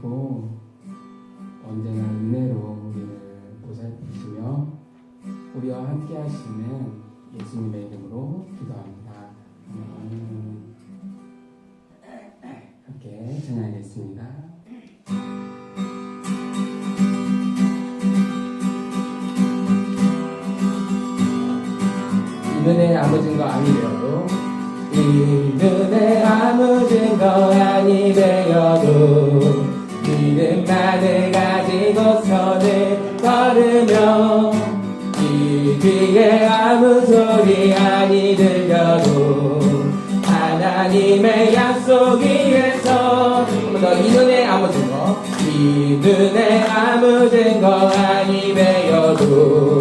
주시고 언제나 은혜로 우리를 보살피시며 우리와 함께 하시는 예수님의 이름으로 기도합니다. 함께 찬양하겠습니다. 이 눈에 아무 증거 아니되어도 이 눈에 아무 증거 아니되어도 믿음만을 가지고 선을 걸으며 이 귀에 아무 소리 아니 들려도 하나님의 약속 위에서 한 번 더 이 눈에 아무 증거 이 눈에 아무 증거 아니 되어도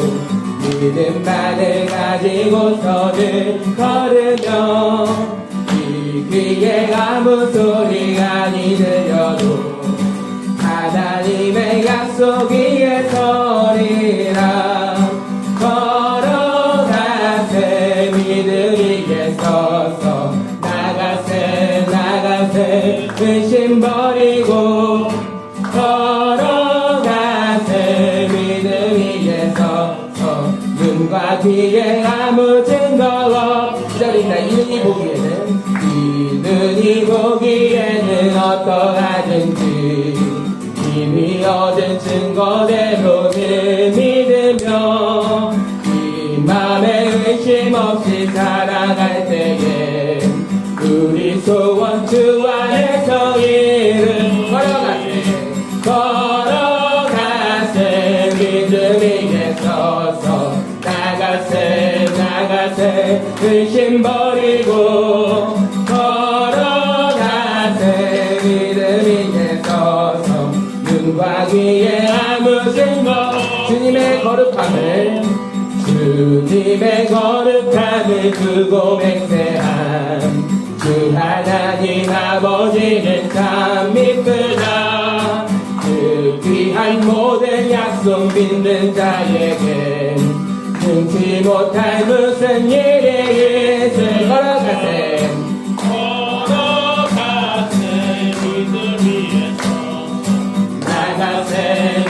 믿음만을 가지고 선을 걸으며 이 귀에 아무 소리 아니 들려도 하나님의 약속 위에 서리라. 걸어가세 믿음 위에 서서 나가세 의심 버리고 걸어가세 믿음 위에 서서 눈과 귀에 아무 증거 기다린다. 이 눈이 보기에는 어떠하든지 이미 얻은 증거대로는 믿으며 이 맘에 의심 없이 살아갈 때에 우리 소원 주 안에서 이름 걸어가세 믿음 위에 서서 나가세 의심 버리고 걸어가세 믿음 위에 서서 눈과 귀에 아무 증거 주님의 거룩함을 두고 맹세한 주 하나님 아버지는 참 믿으라. 그 귀한 모든 약속 믿는 자에겐 능치 못할 무슨 일이 있을 걸어가세 믿음 위에서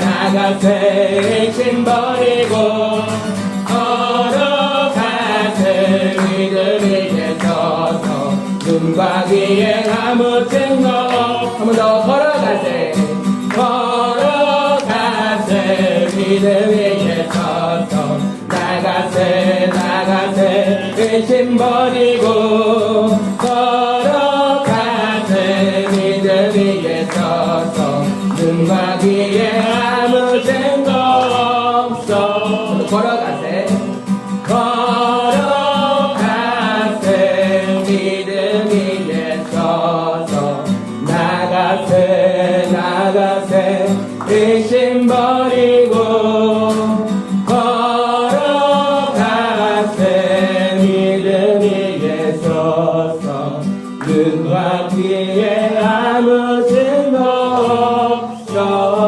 나가세 의심 버리고 걸어가세 믿음 위에 서서 눈과 귀에 아무 증거 한 번 더 걸어가세 믿음 위에 서서 나가세 의심 버리고 걸어가세 믿음 위에 서서 눈과 귀에 아무 증거 없어 걸어가세 믿음 위에 서서 나가세 의심 버리고 걸어가세 믿음 위에 서서 눈과 귀에 아무 증거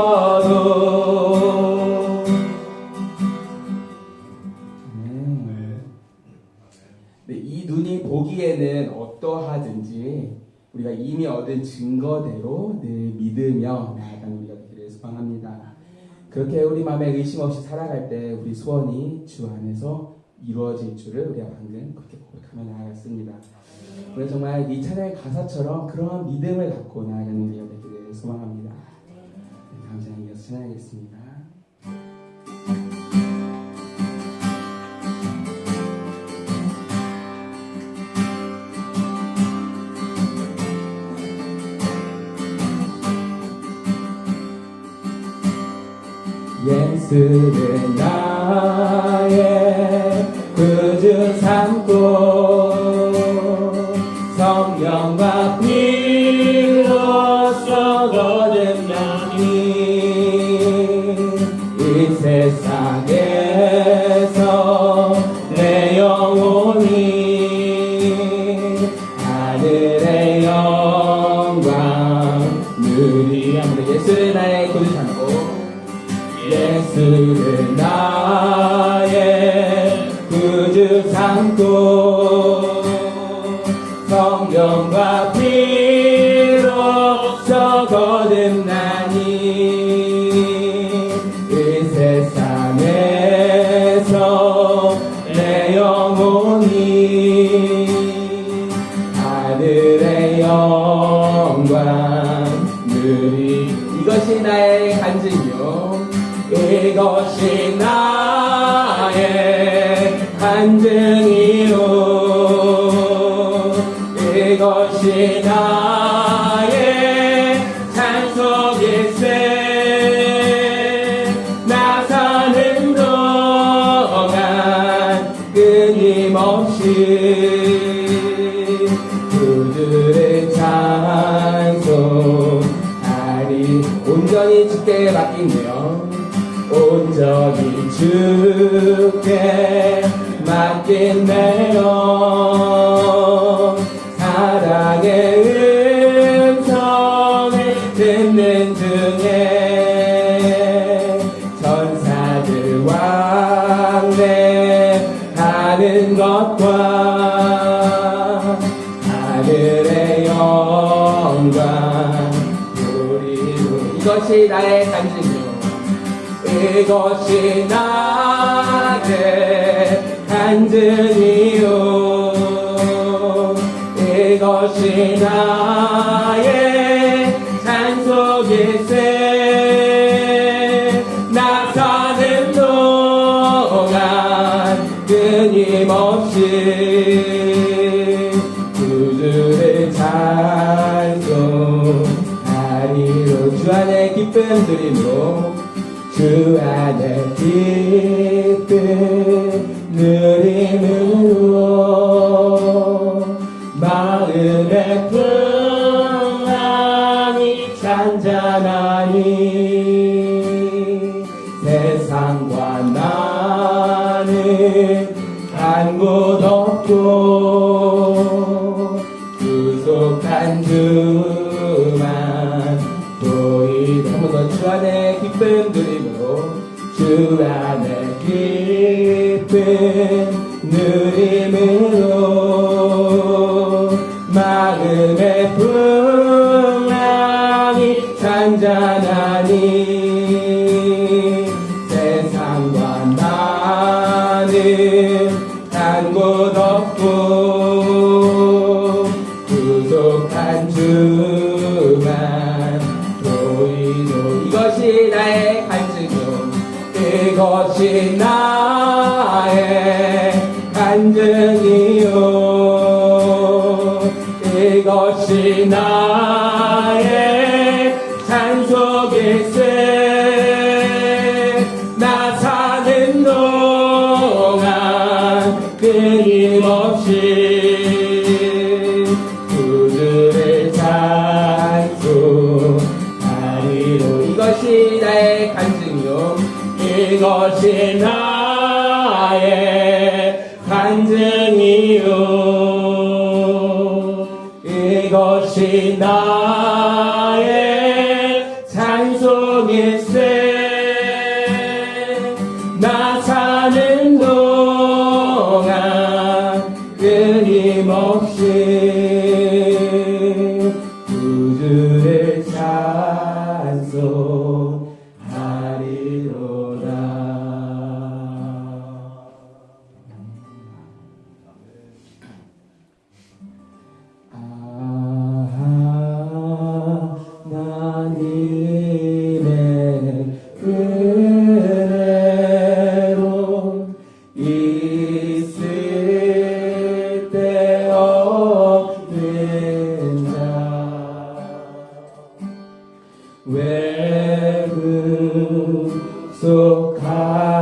없어도. 네, 이 눈이 보기에는 어떠하든지 우리가 이미 얻은 증거대로 늘 믿으며 나아가는 우리가 되기를 소망합니다. 그렇게 우리 마음에 의심 없이 살아갈 때 우리 소원이 주 안에서 이루어질 줄을 우리가 방금 그렇게 고백하며 나아갔습니다. 오늘 정말 이 찬양의 가사처럼 그러한 믿음을 갖고 나아가는 우리가 되기를 소망합니다. 다음 찬양 이어서 찬양하겠습니다. 예수를 나의 구주 삼고 성령과 피로써 거듭나니 이 세상에서 내 영혼이 하늘의 영광 누리함으로 예수를 나의 구주 삼고 예수를 나의 구주 삼고 성령과 피로써 거듭나니 이 세상에서 내 영혼이 하늘의 영광 누리 이것이 나의 간증이요 이것이 나의 간증이요 이것이 나의 찬송일세 나 사는 동안 끊임없이 그들의 찬송하리 온전히 주께 맡긴대요 온전히 주께 맡긴대요 사랑의 음성을 듣는 중에 천사들 왕래하는 것과 하늘의 영광 우리로 이것이 나의 간증이요 이것이 나의 간증이요 이것이 나의 찬송일세 나 사는 동안 끊임없이 그들의 찬송하리로 주 안에 기쁨 드림으로 주 안에 기쁨 누림으로 마음의 평안이 잔잔하니 세상과 나는 한 곳 없고 구속한 주만 보이리 한 번 더 주 안에 기쁨 드림으로 주 안에 기쁨 누림으로 마음의 풍랑이 잔잔하니 세상과 나는 한 곳 없고 구속한 주만 보이노 이것이 나의 간증이요 이것이 나의 간증이요 이것이 나의 찬송일세 나 사는 동안 끊임없이 그들의 찬송하리로 이것이 나의 간증이요 이것이 나의 간증이요 이것이 나의 찬송일세 나 사는 동안 끊임없이 그들의 찬송하리로다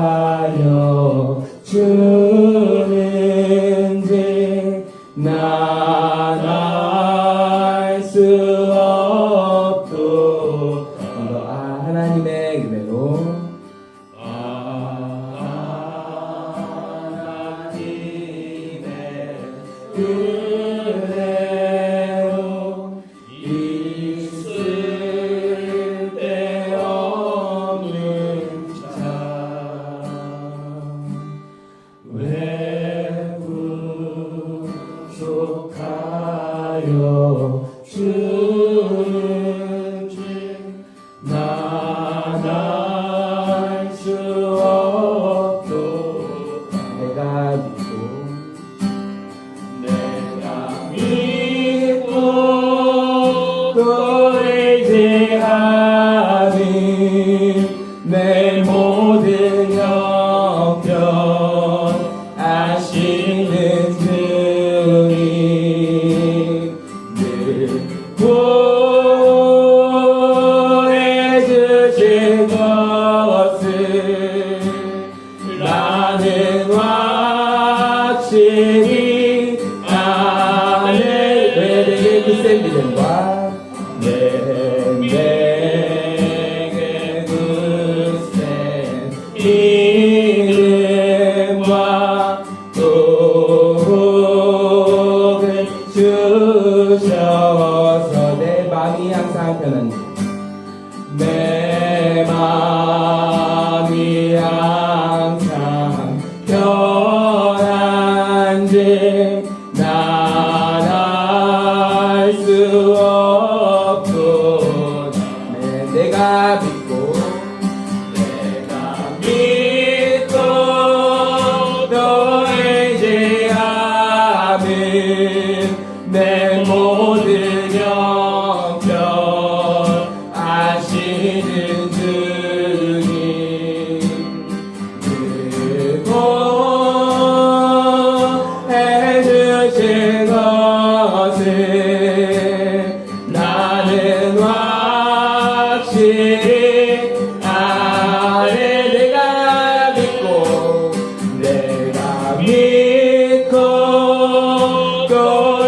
속하여 주는지 난 알 수 없도 하나님의 은혜로 하나님의 은혜로 있을 때 없는 자 예배함이 내 모든 형편 아시는 주님 늘 구해 주실 것을 나는 확실히 아네 내게 그 센 믿음과 내게 굳센 믿음과 복을 주셔서 내 마음이 항상 편한 내 마음이 항상 편한지 난 알 수 없고 내가 믿고 또 의지함은 내 모든 형편 아시는 주님 그리고 해주실 것을 나는 확실히 아네 내가 믿고 또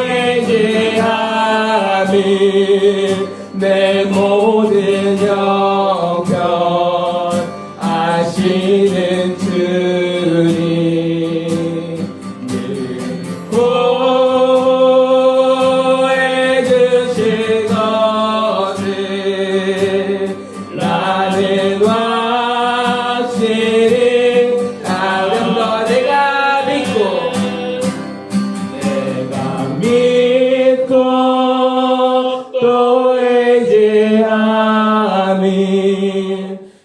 의지함이 내 모든 형편 아시는 주님 구해 주실 것을 나는 확실히 다른 거 내가 믿고 또 의지함이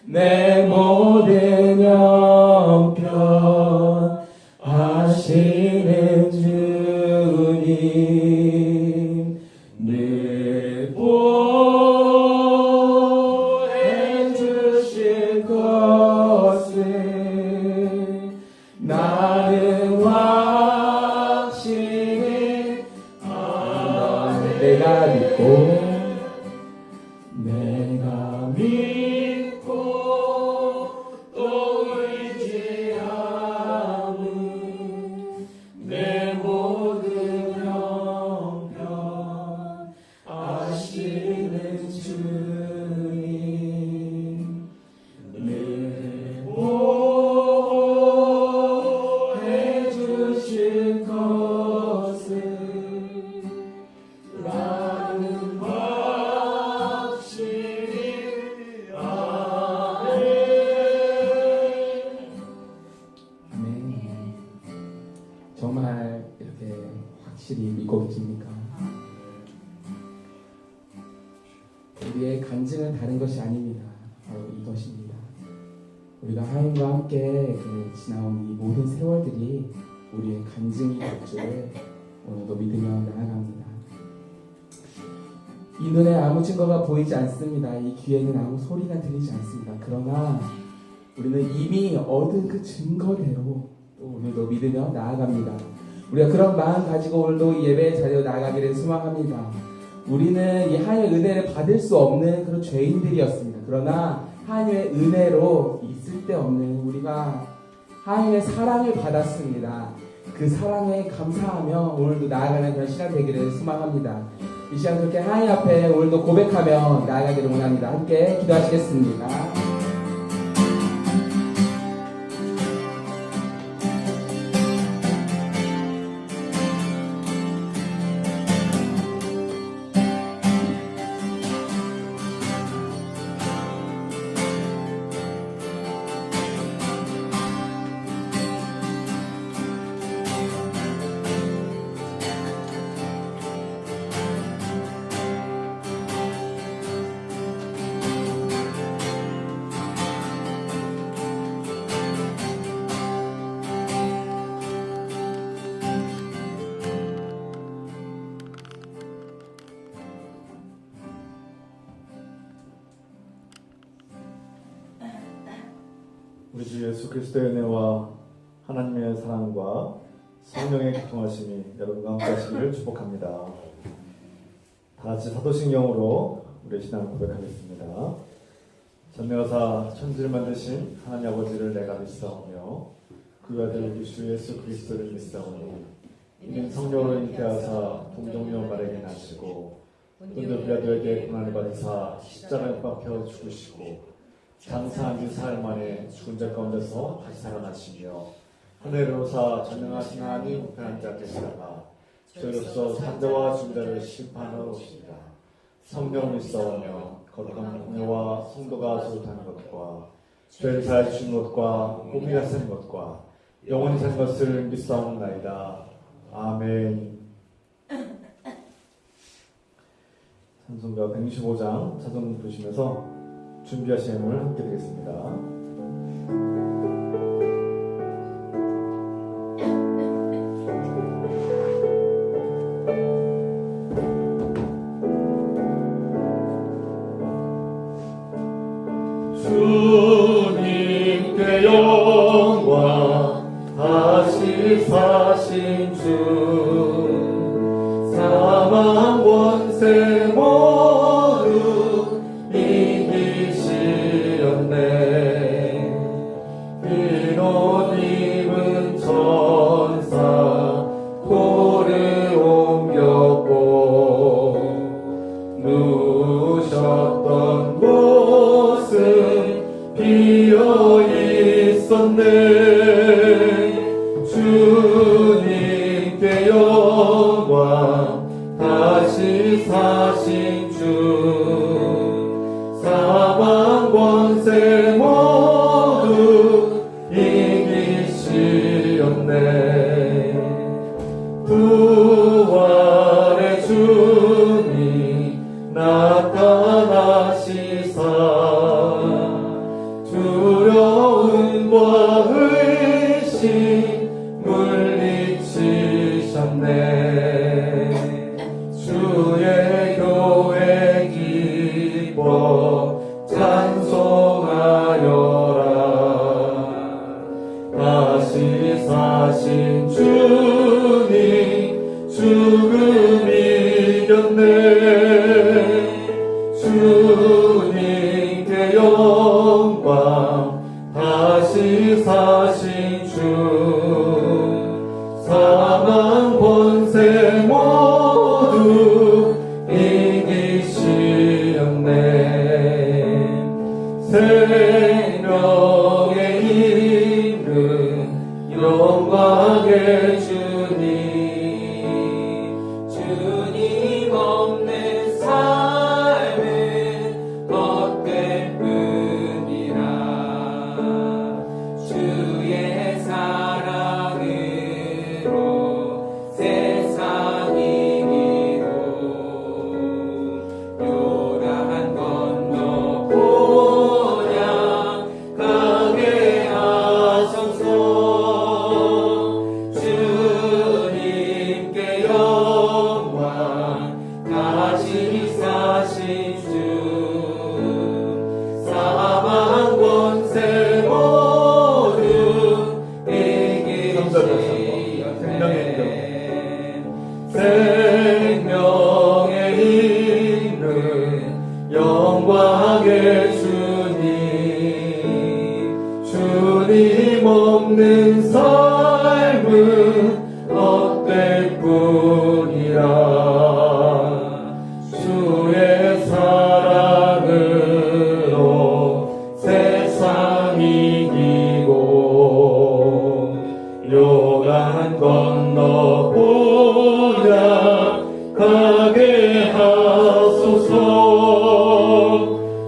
내 모든 형편 아시는 주님 늘 보해 주실 것을 나는 확실히 내가 믿고 또 의지함은 내 모든 형편 아시는 주님 늘 보해 주실 것을 나는 확실히 아멘. 정말 이렇게 확실히 믿고 계십니까? 우리의 간증은 다른 것이 아닙니다. 바로 이것입니다. 우리가 하나님과 함께 지나온 이 모든 세월들이 우리의 간증이 될 줄 오늘도 믿으며 나아갑니다. 이 눈에 아무 증거가 보이지 않습니다. 이 귀에는 아무 소리가 들리지 않습니다. 그러나 우리는 이미 얻은 그 증거대로 또 오늘도 믿으며 나아갑니다. 우리가 그런 마음 가지고 오늘도 이 예배의 자리로 나아가기를 소망합니다. 우리는 이 하나님의 은혜를 받을 수 없는 그런 죄인들이었습니다. 그러나 하나님의 은혜로 있을 데 없는 우리가 하나님의 사랑을 받았습니다. 그 사랑에 감사하며 오늘도 나아가는 그런 시간 되기를 소망합니다. 이 시간 그렇게 하나님 앞에 오늘도 고백하며 나아가기를 원합니다. 함께 기도하시겠습니다. 우리 주 예수 그리스도의 은혜와 하나님의 사랑과 성령의 교통하심이 여러분과 함께 하시기를 축복합니다. 다 같이 사도신경으로 우리의 신앙을 고백하겠습니다. 전능하사 천지를 만드신 하나님 아버지를 내가 믿사오며 그 아들 우리 주 예수 그리스도를 믿사오니 이는 성령으로 잉태하사 동정녀 마리아에게 나시고 본도 빌라도에게 고난을 받으사 십자가에 못 박혀 죽으시고 장사한 지 사흘 만에 죽은 자 가운데서 다시 살아나시며 하늘로 오사 전능하신 하나님 우편한 자 계시다가 저희로서 산자와 죽은 자를 심판하러 오십니다. 성령 믿사오며 거룩한 공회와 성도가 소속하는 것과 죄를 사해 주신 것과 꿈이라 쓴 것과 영원히 산 것을 믿사옵나이다. 아멘. 찬송가 165장 찬송 보시면서 준비하신 예물 함께 드리겠습니다. 주님께 영광 다시 사신 주 사망 권세 모두 이기시었네. 흰옷 입은 천사 돌을 옮겼고 누우셨던 곳은 비어 있었네. 주님께 영광 다시 사신 주 사망 권세 모두 이기시었네. 부활의 주님 나타나시사 두려움과 의심 물리치셨네. 주의 교회 기뻐 찬송하여라. 다시 사신 주님 죽음 이겼네. 주님께 영광 다시 사신 주 사망 권세 모두 이기시었네. 생명의 이름 영광의 주님 주님 없는 삶은 헛될 뿐이라. 주의 사랑으로 세상 이기고 요단 건너 본향 가게 하소서. 주님께 영광 다시 사신 주 사망 권세 모두 이기시었네. 생명의 이름 영광의 주님 주님 없는 삶은 헛될 뿐이라. 주의 사랑으로 세상 이기고 요단 건너 본향 가게 하소서.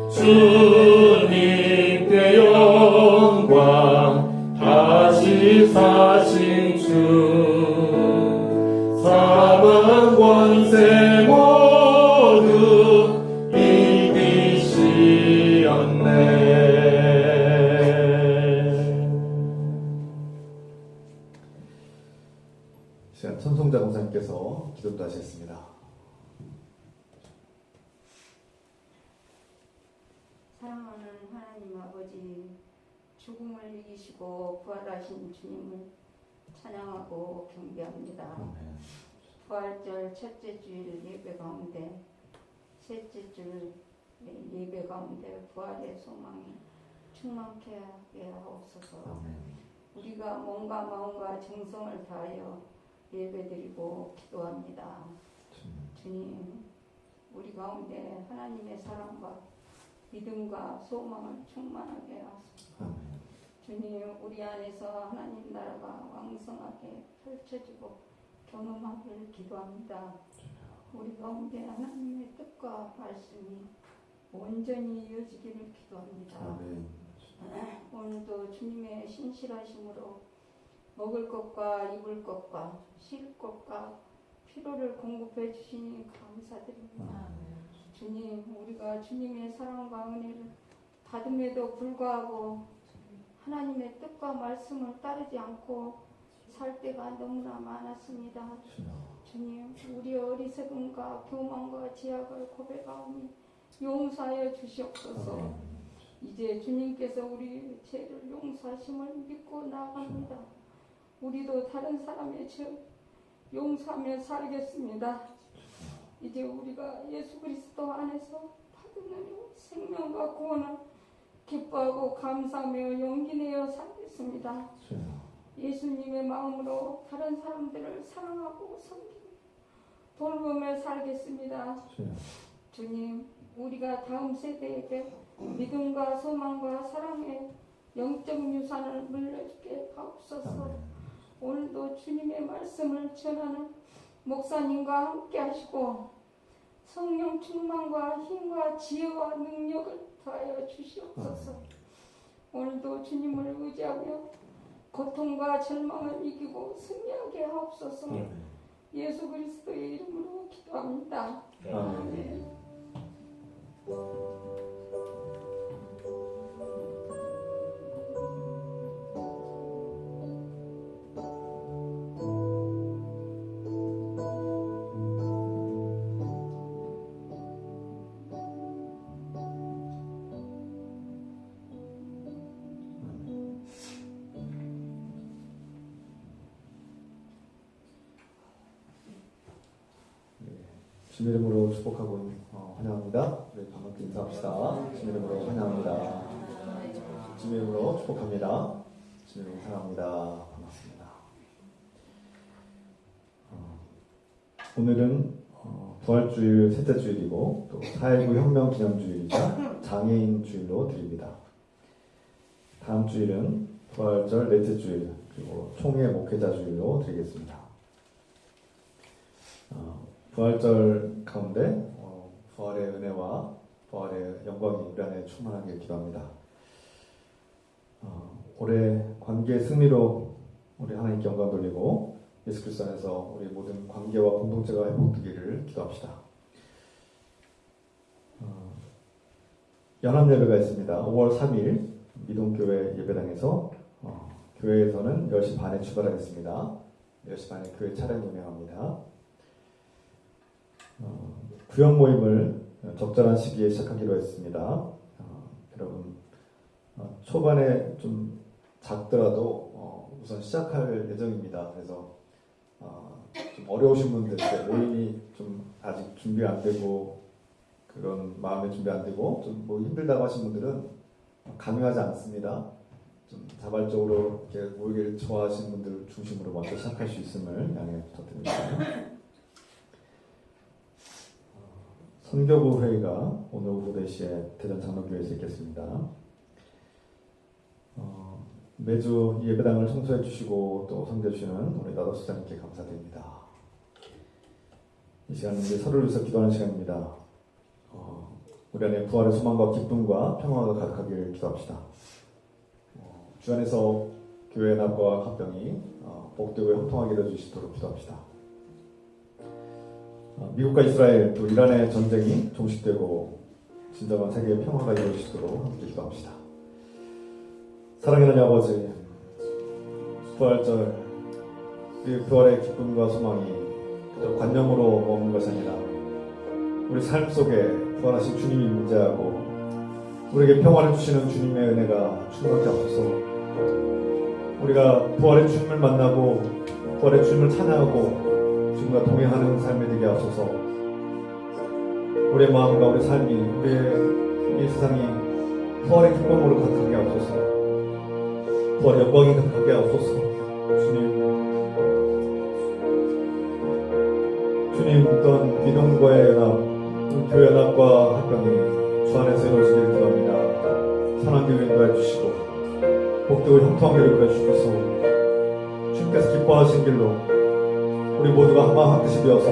주님께 영광 다시 사신 주 사망 권세 모두 이기시었네. 시간 천송자 공사님께서 기도도 하시겠습니다. 사랑하는 하나님 아버지, 죽음을 이기시고 부활하신 주님을 찬양하고 경배합니다. 부활절 첫째 주일 예배 가운데 셋째 주일 예배 가운데 부활의 소망이 충만케 하게 하옵소서. 우리가 몸과 마음과 정성을 다하여 예배드리고 기도합니다. 주님, 우리 가운데 하나님의 사랑과 믿음과 소망을 충만하게 하소서. 주님, 우리 안에서 하나님 나라가 왕성하게 펼쳐지고 경험하기를 기도합니다. 우리 가운데 하나님의 뜻과 말씀이 온전히 이어지기를 기도합니다. 오늘도 주님의 신실하심으로 먹을 것과 입을 것과 쉴 것과 필요를 공급해 주시니 감사드립니다. 주님, 우리가 주님의 사랑과 은혜를 받음에도 불구하고 하나님의 뜻과 말씀을 따르지 않고 살 때가 너무나 많았습니다. 주님, 우리의 어리석음과 교만과 제약을 고백하오니 용서하여 주시옵소서. 이제 주님께서 우리 죄를 용서하심을 믿고 나아갑니다. 우리도 다른 사람의 죄 용서하며 살겠습니다. 이제 우리가 예수 그리스도 안에서 받은 생명과 구원을 기뻐하고 감사하며 용기 내어 살겠습니다. 예수님의 마음으로 다른 사람들을 사랑하고 섬기며 돌보며 살겠습니다. 주님, 우리가 다음 세대에게 믿음과 소망과 사랑의 영적 유산을 물려주게 하옵소서. 오늘도 주님의 말씀을 전하는 목사님과 함께 하시고 성령 충만과 힘과 지혜와 능력을 더하여 주시옵소서. 오늘도 주님을 의지하며 고통과 절망을 이기고 승리하게 하옵소서. 예수 그리스도의 이름으로 기도합니다. 아멘. 주님 이름으로 축복하고 환영합니다. 우리 반갑게 인사합시다. 주님 이름으로 환영합니다. 주님 이름으로 축복합니다. 주님 이름으로 사랑합니다. 반갑습니다. 오늘은 부활주일 셋째 주일이고 또 4.19 혁명 기념주일이자 장애인 주일로 드립니다. 다음 주일은 부활절 넷째 주일 그리고 총회 목회자 주일로 드리겠습니다. 부활절 가운데 부활의 은혜와 부활의 영광이 우리 안에 충만하게 기도합니다. 올해 관계 승리로 우리 하나님께 영광 돌리고 예수 그리스도 안에서 우리 모든 관계와 공동체가 회복되기를 기도합시다. 연합예배가 있습니다. 5월 3일 미동교회 예배당에서 교회에서는 10시 반에 출발하겠습니다. 10시 반에 교회 차량 운행합니다. 구역 모임을 적절한 시기에 시작하기로 했습니다. 여러분 초반에 좀 작더라도 우선 시작할 예정입니다. 그래서 좀 어려우신 분들, 모임이 좀 아직 준비 안 되고 그런 마음의 준비 안 되고 좀 뭐 힘들다고 하신 분들은 강요하지 않습니다. 좀 자발적으로 이렇게 모이기를 좋아하시는 분들 중심으로 먼저 시작할 수 있음을 양해 부탁드립니다. 선교부 회의가 오늘 오후 4시에 대전 장로교회에서 있겠습니다. 매주 예배당을 청소해 주시고 또 섬겨 주시는 우리 나도 수장님께 감사드립니다. 이 시간은 이제 서로를 위해서 기도하는 시간입니다. 우리 안에 부활의 소망과 기쁨과 평화가 가득하길 기도합시다. 주 안에서 교회 남과 합병이 복되고 형통하게 해주시도록 기도합시다. 미국과 이스라엘 또 이란의 전쟁이 종식되고 진정한 세계의 평화가 이루어지도록 함께 기도합시다. 사랑하는 아버지, 부활절 그 부활의 기쁨과 소망이 그저 관념으로 머무는 것이 아니라 우리 삶 속에 부활하신 주님이 문제하고 우리에게 평화를 주시는 주님의 은혜가 충만케 하소서. 우리가 부활의 주님을 만나고 부활의 주님을 찬양하고 주님과 동행하는 삶이 되게 하소서. 우리의 마음과 우리 삶이 우리의 이 세상이 부활의 기쁨으로 가득하게 하소서. 부활의 영광이 가득하게 하소서. 주님 어떤 믿음과의 연합, 교회 연합과 합병이 주 안에서 이루어지기를 기도합니다. 선한 교회 인도해 주시고 복되고 형통한 교회 인도해 주셔서 주님께서 기뻐하신 길로 우리 모두가 한마음 한뜻이 되어서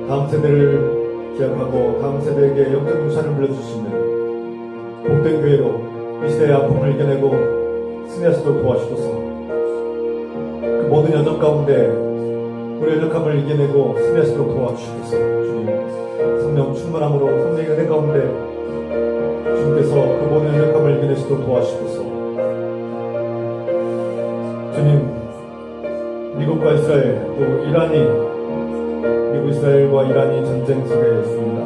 다음 세대를 기억하고 다음 세대에게 영적 유산을 물려주시는 복된 교회로 이 시대의 아픔을 이겨내고 승리하시도록 도와주셔서 그 모든 여정 가운데 우리의 연약함을 이겨내고 승리하시도록 도와주시겠소. 주님 성령 충만함으로 성령의 은혜 가운데 주님께서 그 모든 연약함을 이겨내시도록 도와주시겠소. 주님 미국과 이스라엘 또 이란이 미국 이스라엘과 이란이 전쟁 속에 있습니다.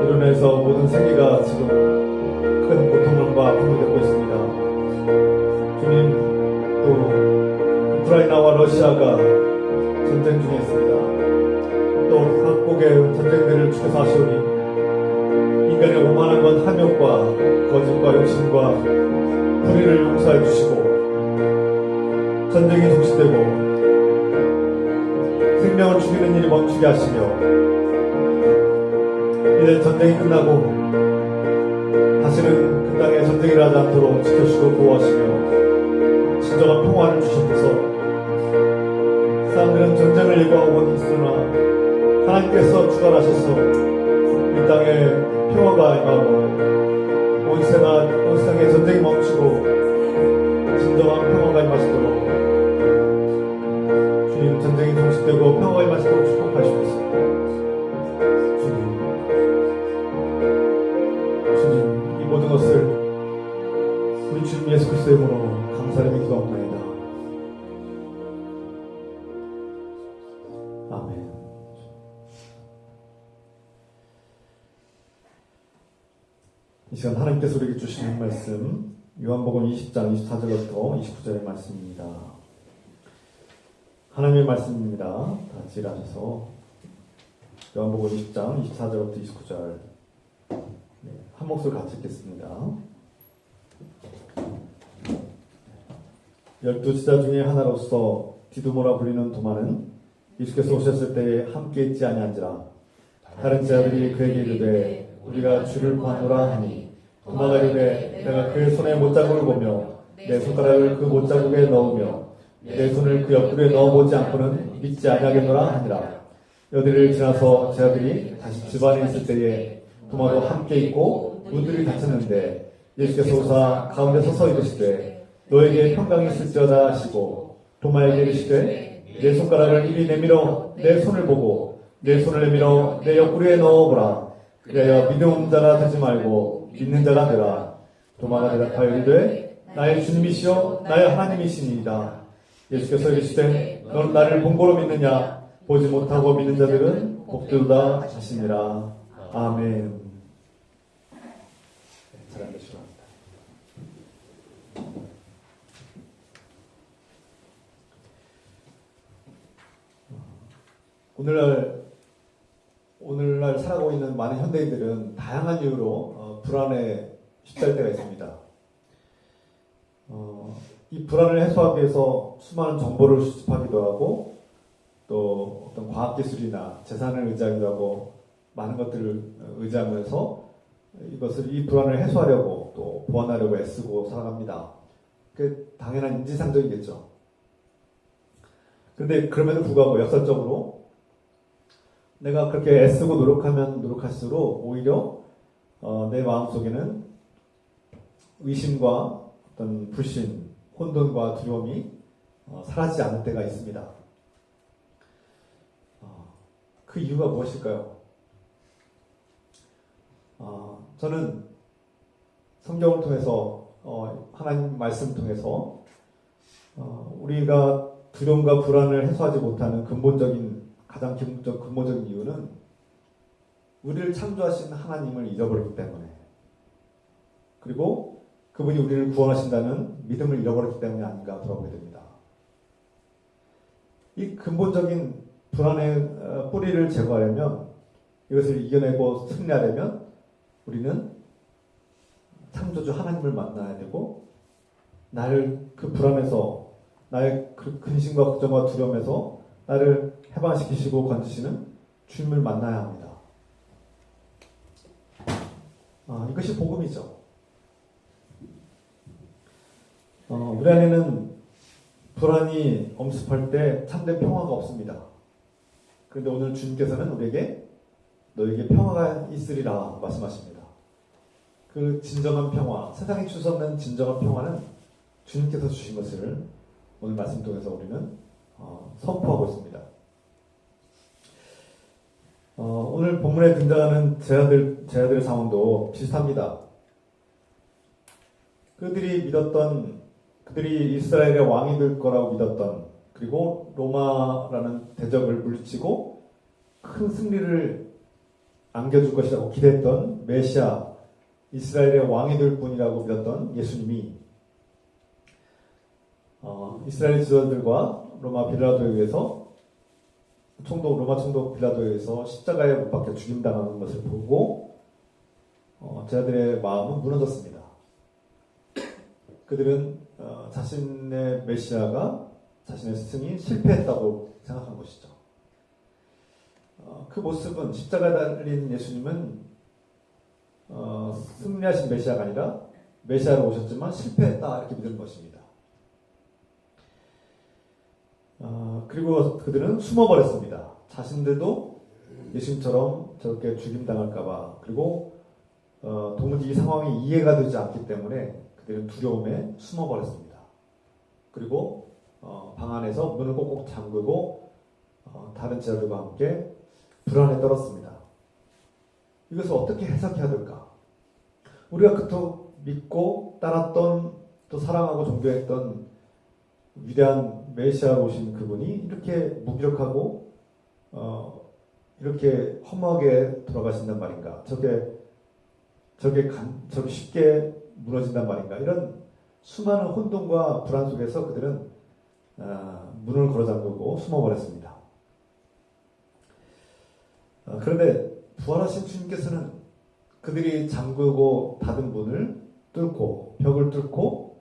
이로 인해서 모든 세계가 지금 큰 고통과 아픔을 겪고 있습니다. 주님 또 우크라이나와 러시아가 전쟁 중에 있습니다. 또 각국의 전쟁들을 주께서 하시오니 인간의 오만한 것 탐욕과 거짓과 욕심과 불의를 용서해 주시고 전쟁이 종식되고 생명을 죽이는 일이 멈추게 하시며 이제 전쟁이 끝나고 다시는 그 땅에 전쟁이 일어나지 않도록 지켜주시고 보호하시며 진정한 평화를 주셔서 사람들은 전쟁을 예고하고 있으나 하나님께서 주관하셔서 이 땅에 평화가 임하고 온 세상의 전쟁이 멈추고 진정한 평화가 임하시도록 주님 전쟁이 종식되고 평화가 임하시도록 축복하시옵소서. 주님 이 모든 것을 우리 주님 예수 그리스도의 이름으로 감사하며 기도합니다. 아멘. 이 시간 하나님께서 우리에게 주시는 말씀 요한복음 20장 24절부터 29절의 말씀입니다. 하나님의 말씀입니다. 다 같이 일어나셔서 요한복음 20장 24절부터 29절 한 목소리 같이 읽겠습니다. 12제자 중에 하나로서 디두모라 불리는 도마는 예수께서 오셨을 때에 함께 있지 아니한지라. 다른 제자들이 그에게 이르되 우리가 주를 구하노라 하니 도마가 이르되 내가 그의 손에 못자국을 보며 내 손가락을 그 못자국에 넣으며 내 손을 그 옆구리에 넣어보지 않고는 믿지 아니하겠노라 하니라. 여기를 지나서 제자들이 다시 집안에 있을 때에 도마도 함께 있고 문들이 닫혔는데 예수께서 오사 가운데 서서 이르시되 너에게 평강이 있을지어다 하시고 도마에게 이르시되 내 손가락을 이리 내밀어 내 손을 보고 내 손을 내밀어 내 옆구리에 넣어보라. 그래야 믿음 없는 자가 되지 말고 믿는 자가 되라. 도마가 대답하여 이르되 나의 주님이시여 나의 하나님이시니이다. 예수께서 이르시되 너는 나를 본고로 믿느냐. 보지 못하고 믿는 자들은 복되도다 하시니라. 아멘. 잘 앉으시기 바랍니다. 오늘날 살아가고 있는 많은 현대인들은 다양한 이유로 불안에 휩싸일 때가 있습니다. 이 불안을 해소하기 위해서 수많은 정보를 수집하기도 하고 또 어떤 과학기술이나 재산을 의지하기도 하고 많은 것들을 의지하면서 이 불안을 해소하려고 또 보완하려고 애쓰고 살아갑니다. 그 당연한 인지상정이겠죠. 그런데 그럼에도 불구하고 역설적으로 내가 그렇게 애쓰고 노력하면 노력할수록 오히려 내 마음속에는 의심과 어떤 불신, 혼돈과 두려움이 사라지지 않을 때가 있습니다. 그 이유가 무엇일까요? 저는 성경을 통해서 하나님 말씀을 통해서 우리가 두려움과 불안을 해소하지 못하는 가장 근본적인 이유는 우리를 창조하신 하나님을 잃어버렸기 때문에, 그리고 그분이 우리를 구원하신다는 믿음을 잃어버렸기 때문이 아닌가 돌아보게 됩니다. 이 근본적인 불안의 뿌리를 제거하려면, 이것을 이겨내고 승리하려면 우리는 창조주 하나님을 만나야 되고, 나를 그 불안에서, 나의 그 근심과 걱정과 두려움에서 나를 해방시키시고 건지시는 주님을 만나야 합니다. 이것이 복음이죠. 우리 안에는 불안이 엄습할 때 참된 평화가 없습니다. 그런데 오늘 주님께서는 우리에게 너에게 평화가 있으리라 말씀하십니다. 그 진정한 평화, 세상이 줄 수 없는 진정한 평화는 주님께서 주신 것을 오늘 말씀 통해서 우리는 선포하고 있습니다. 오늘 본문에 등장하는 제자들의 상황도 비슷합니다. 그들이 이스라엘의 왕이 될 거라고 믿었던, 그리고 로마라는 대적을 물리치고 큰 승리를 안겨줄 것이라고 기대했던 메시아, 이스라엘의 왕이 될 분이라고 믿었던 예수님이 이스라엘 지도자들과 로마 총독 빌라도에 의해서 십자가에 못 박혀 죽임당하는 것을 보고 제자들의 마음은 무너졌습니다. 그들은 자신의 메시아가, 자신의 스승이 실패했다고 생각한 것이죠. 그 모습은, 십자가에 달린 예수님은 승리하신 메시아가 아니라 메시아로 오셨지만 실패했다, 이렇게 믿은 것입니다. 그리고 그들은 숨어버렸습니다. 자신들도 예수님처럼 저렇게 죽임당할까봐, 그리고 도무지 이 상황이 이해가 되지 않기 때문에 그들은 두려움에 숨어버렸습니다. 그리고 방 안에서 문을 꼭꼭 잠그고 다른 제자들과 함께 불안에 떨었습니다. 이것을 어떻게 해석해야 될까? 우리가 그토록 믿고 따랐던, 또 사랑하고 존경했던 위대한 메시아로 오신 그분이 이렇게 무기력하고 이렇게 허무하게 돌아가신단 말인가? 저게 쉽게 무너진단 말인가? 이런 수많은 혼돈과 불안 속에서 그들은 문을 걸어잠그고 숨어버렸습니다. 그런데 부활하신 주님께서는 그들이 잠그고 닫은 문을 뚫고, 벽을 뚫고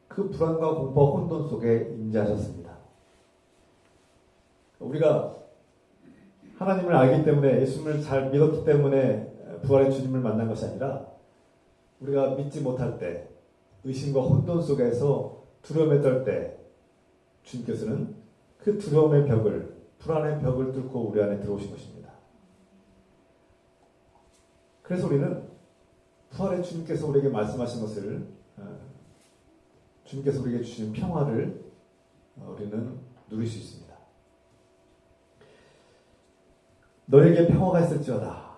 그 불안과 공포와 혼돈 속에 임재하셨습니다. 우리가 하나님을 알기 때문에, 예수님을 잘 믿었기 때문에 부활의 주님을 만난 것이 아니라, 우리가 믿지 못할 때, 의심과 혼돈 속에서 두려움에 떨 때 주님께서는 그 두려움의 벽을, 불안의 벽을 뚫고 우리 안에 들어오신 것입니다. 그래서 우리는 부활의 주님께서 우리에게 말씀하신 것을, 주님께서 우리에게 주신 평화를 우리는 누릴 수 있습니다. 너에게 평화가 있을지어다.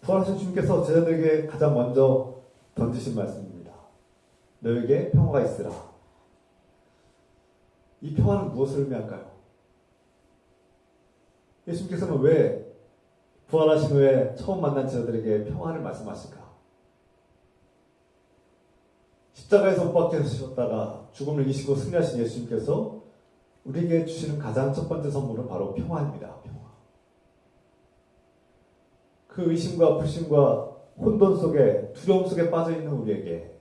부활하신 주님께서 제자들에게 가장 먼저 던지신 말씀입니다. 너에게 평화가 있으라. 이 평화는 무엇을 의미할까요? 예수님께서는 왜 부활하신 후에 처음 만난 제자들에게 평화를 말씀하실까? 십자가에서 못 박히셨다가 죽음을 이기시고 승리하신 예수님께서 우리에게 주시는 가장 첫 번째 선물은 바로 평화입니다. 평화. 그 의심과 불신과 혼돈 속에, 두려움 속에 빠져있는 우리에게,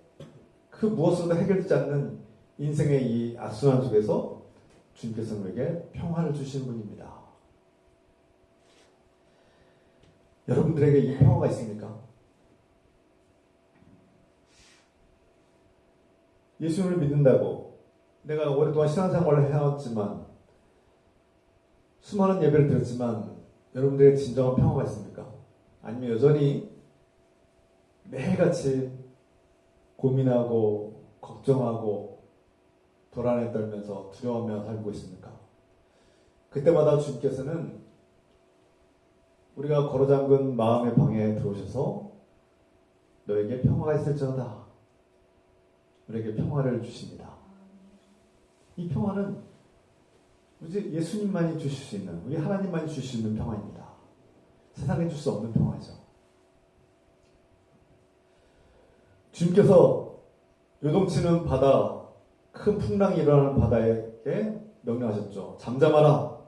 그 무엇으로도 해결되지 않는 인생의 이 악순환 속에서 주님께서는 우리에게 평화를 주시는 분입니다. 여러분들에게 이 평화가 있습니까? 예수님을 믿는다고 내가 오랫동안 신앙생활을 해왔지만, 수많은 예배를 드렸지만 여러분들의 진정한 평화가 있습니까? 아니면 여전히 매일같이 고민하고 걱정하고 불안에 떨면서 두려워하며 살고 있습니까? 그때마다 주님께서는 우리가 걸어잠근 마음의 방에 들어오셔서 너에게 평화가 있을지어다. 우리에게 평화를 주십니다. 이 평화는 오직 예수님만이 주실 수 있는, 우리 하나님만이 주실 수 있는 평화입니다. 세상에 줄 수 없는 평화죠. 주님께서 요동치는 바다, 큰 풍랑이 일어나는 바다에게 명령하셨죠. 잠잠하라.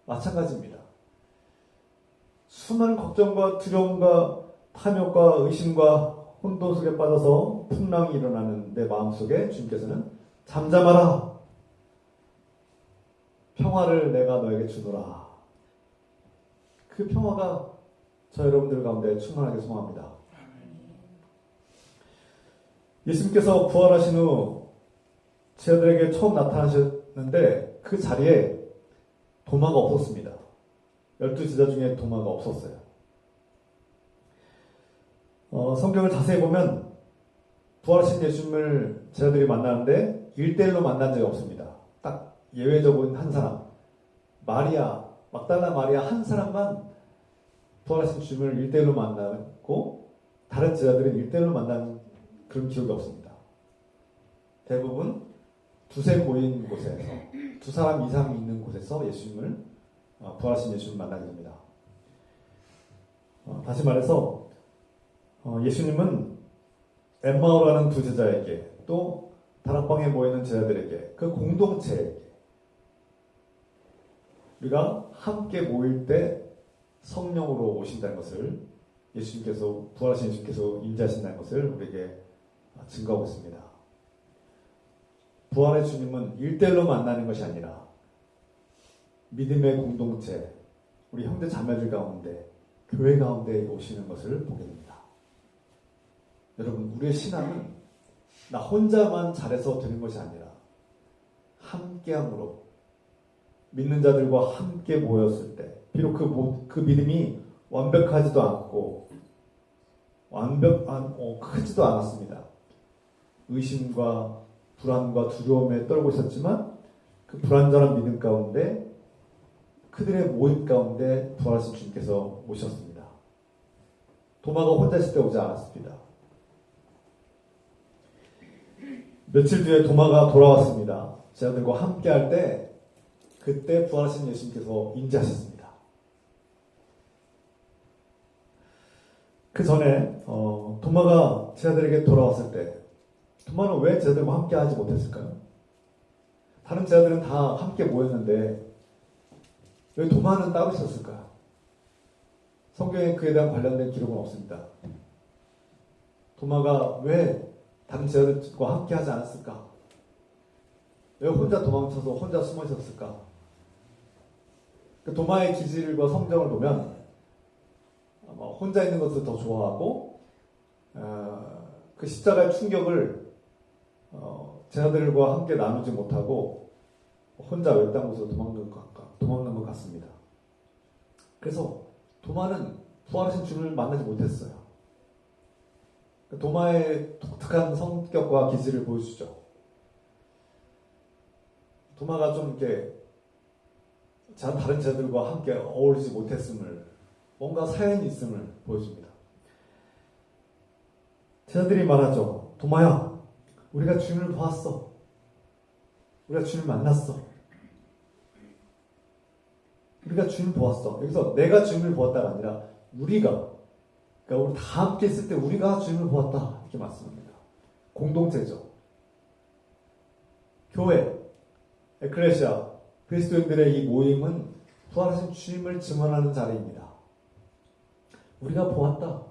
마찬가지입니다. 수많은 걱정과 두려움과 탐욕과 의심과 혼돈 속에 빠져서 풍랑이 일어나는 내 마음속에 주님께서는 잠잠하라. 평화를 내가 너에게 주노라. 그 평화가 저 여러분들 가운데 충만하게 소망합니다. 예수님께서 부활하신 후 제자들에게 처음 나타나셨는데 그 자리에 도마가 없었습니다. 12제자 중에 도마가 없었어요. 성경을 자세히 보면 부활하신 예수님을 제자들이 만나는데 1대1로 만난 적이 없습니다. 딱 예외적인 한 사람, 마리아, 막달라 마리아 한 사람만 부활하신 주님을 1대1로 만나고 다른 제자들은 1대1로 만난 그런 기억이 없습니다. 대부분 두세 모인 곳에서 두 사람 이상이 있는 곳에서 예수님을 부활하신 예수님을 만나게 됩니다. 다시 말해서 예수님은 엠마오라는 두 제자에게 또 다락방에 모이는 제자들에게 그 공동체에게 우리가 함께 모일 때 성령으로 오신다는 것을 예수님께서 부활하신 예수님께서 임재하신다는 것을 우리에게 증거하고 있습니다. 부활의 주님은 1대1로 만나는 것이 아니라 믿음의 공동체, 우리 형제 자매들 가운데 교회 가운데 오시는 것을 보게 됩니다. 여러분, 우리의 신앙은 나 혼자만 잘해서 되는 것이 아니라 함께함으로 믿는 자들과 함께 모였을 때 비록 그 믿음이 완벽하지도 않고 크지도 않았습니다. 의심과 불안과 두려움에 떨고 있었지만 그 불안전한 믿음 가운데 그들의 모임 가운데 부활하신 주님께서 오셨습니다. 도마가 혼자 있을 때 오지 않았습니다. 며칠 뒤에 도마가 돌아왔습니다. 제자들과 함께 할 때 그때 부활하신 예수님께서 임재하셨습니다. 그 전에 도마가 제자들에게 돌아왔을 때 도마는 왜 제자들과 함께 하지 못했을까요? 다른 제자들은 다 함께 모였는데 왜 도마는 따로 있었을까요? 성경에 그에 대한 관련된 기록은 없습니다. 도마가 왜 다른 제자들과 함께 하지 않았을까? 왜 혼자 도망쳐서 혼자 숨어 있었을까? 그 도마의 기질과 성정을 보면 아마 혼자 있는 것을 더 좋아하고 그 십자가의 충격을 제자들과 함께 나누지 못하고 혼자 외딴 곳으로 도망간 것 같습니다. 그래서 도마는 부활하신 주님을 만나지 못했어요. 도마의 독특한 성격과 기질을 보여주죠. 도마가 좀 이렇게 다른 제자들과 함께 어울리지 못했음을, 뭔가 사연이 있음을 보여줍니다. 제자들이 말하죠. 도마야, 우리가 주님을 보았어. 우리가 주님을 만났어. 우리가 주님을 보았어. 여기서 내가 주님을 보았다가 아니라 우리가, 그러니까 우리 다 함께 있을 때 우리가 주님을 보았다. 이렇게 말씀합니다. 공동체죠. 교회, 에클레시아, 그리스도인들의 이 모임은 부활하신 주님을 증언하는 자리입니다. 우리가 보았다.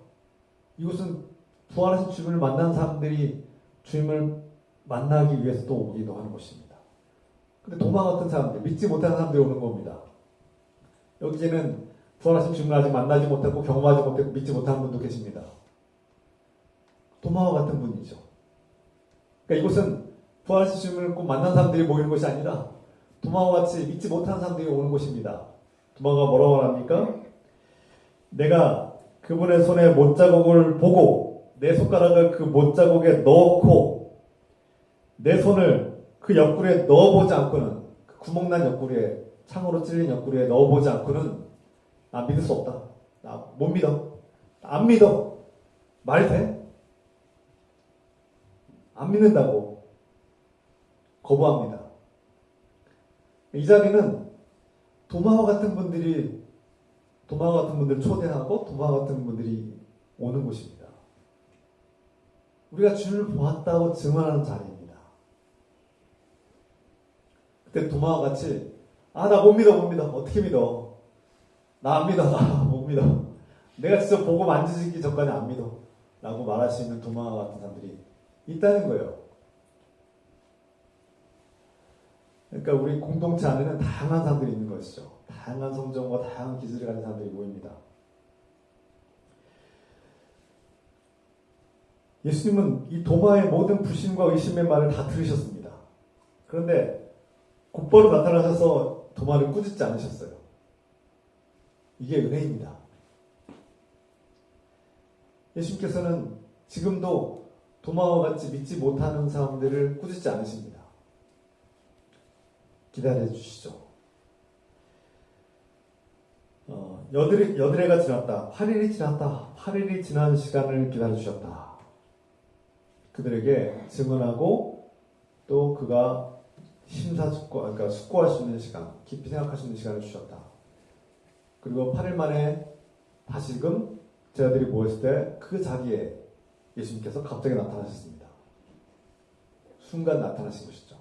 이곳은 부활하신 주님을 만난 사람들이 주님을 만나기 위해서 또 오기도 하는 곳입니다. 근데 도마 같은 사람들, 믿지 못하는 사람들이 오는 겁니다. 여기에는 부활하신 주님을 아직 만나지 못하고 경험하지 못하고 믿지 못하는 분도 계십니다. 도마와 같은 분이죠. 그러니까 이곳은 부활하신 주님을 꼭 만난 사람들이 모이는 것이 아니라 도마와 같이 믿지 못하는 사람들이 오는 곳입니다. 도마가 뭐라고 말합니까? 내가 그분의 손에 못자국을 보고 내 손가락을 그 못자국에 넣고 내 손을 그 옆구리에 넣어보지 않고는, 그 구멍난 옆구리에, 창으로 찔린 옆구리에 넣어보지 않고는 나 믿을 수 없다. 나 못 믿어. 안 믿어. 말이 돼? 안 믿는다고 거부합니다. 이 자리는 도마와 같은 분들이 도마 같은 분들 초대하고 도마 같은 분들이 오는 곳입니다. 우리가 주님을 보았다고 증언하는 자리입니다. 그때 도마와 같이 나 못 믿어 어떻게 믿어? 나 안 믿어. 나 못 믿어. 내가 진짜 보고 만지기 전까지 안 믿어 라고 말할 수 있는 도마와 같은 사람들이 있다는 거예요. 그러니까 우리 공동체 안에는 다양한 사람들이 있는 것이죠. 다양한 성정과 다양한 기술을 가진 사람들이 모입니다. 예수님은 이 도마의 모든 불신과 의심의 말을 다 들으셨습니다. 그런데 곧바로 나타나셔서 도마를 꾸짖지 않으셨어요. 이게 은혜입니다. 예수님께서는 지금도 도마와 같이 믿지 못하는 사람들을 꾸짖지 않으십니다. 기다려 주시죠. 여드레가 지났다. 8일이 지났다. 8일이 지난 시간을 기다려 주셨다. 그들에게 증언하고 또 그가 그러니까 숙고할 수 있는 시간, 깊이 생각할 수 있는 시간을 주셨다. 그리고 8일 만에 다시금 제자들이 모였을 때 그 자리에 예수님께서 갑자기 나타나셨습니다. 순간 나타나신 것이죠.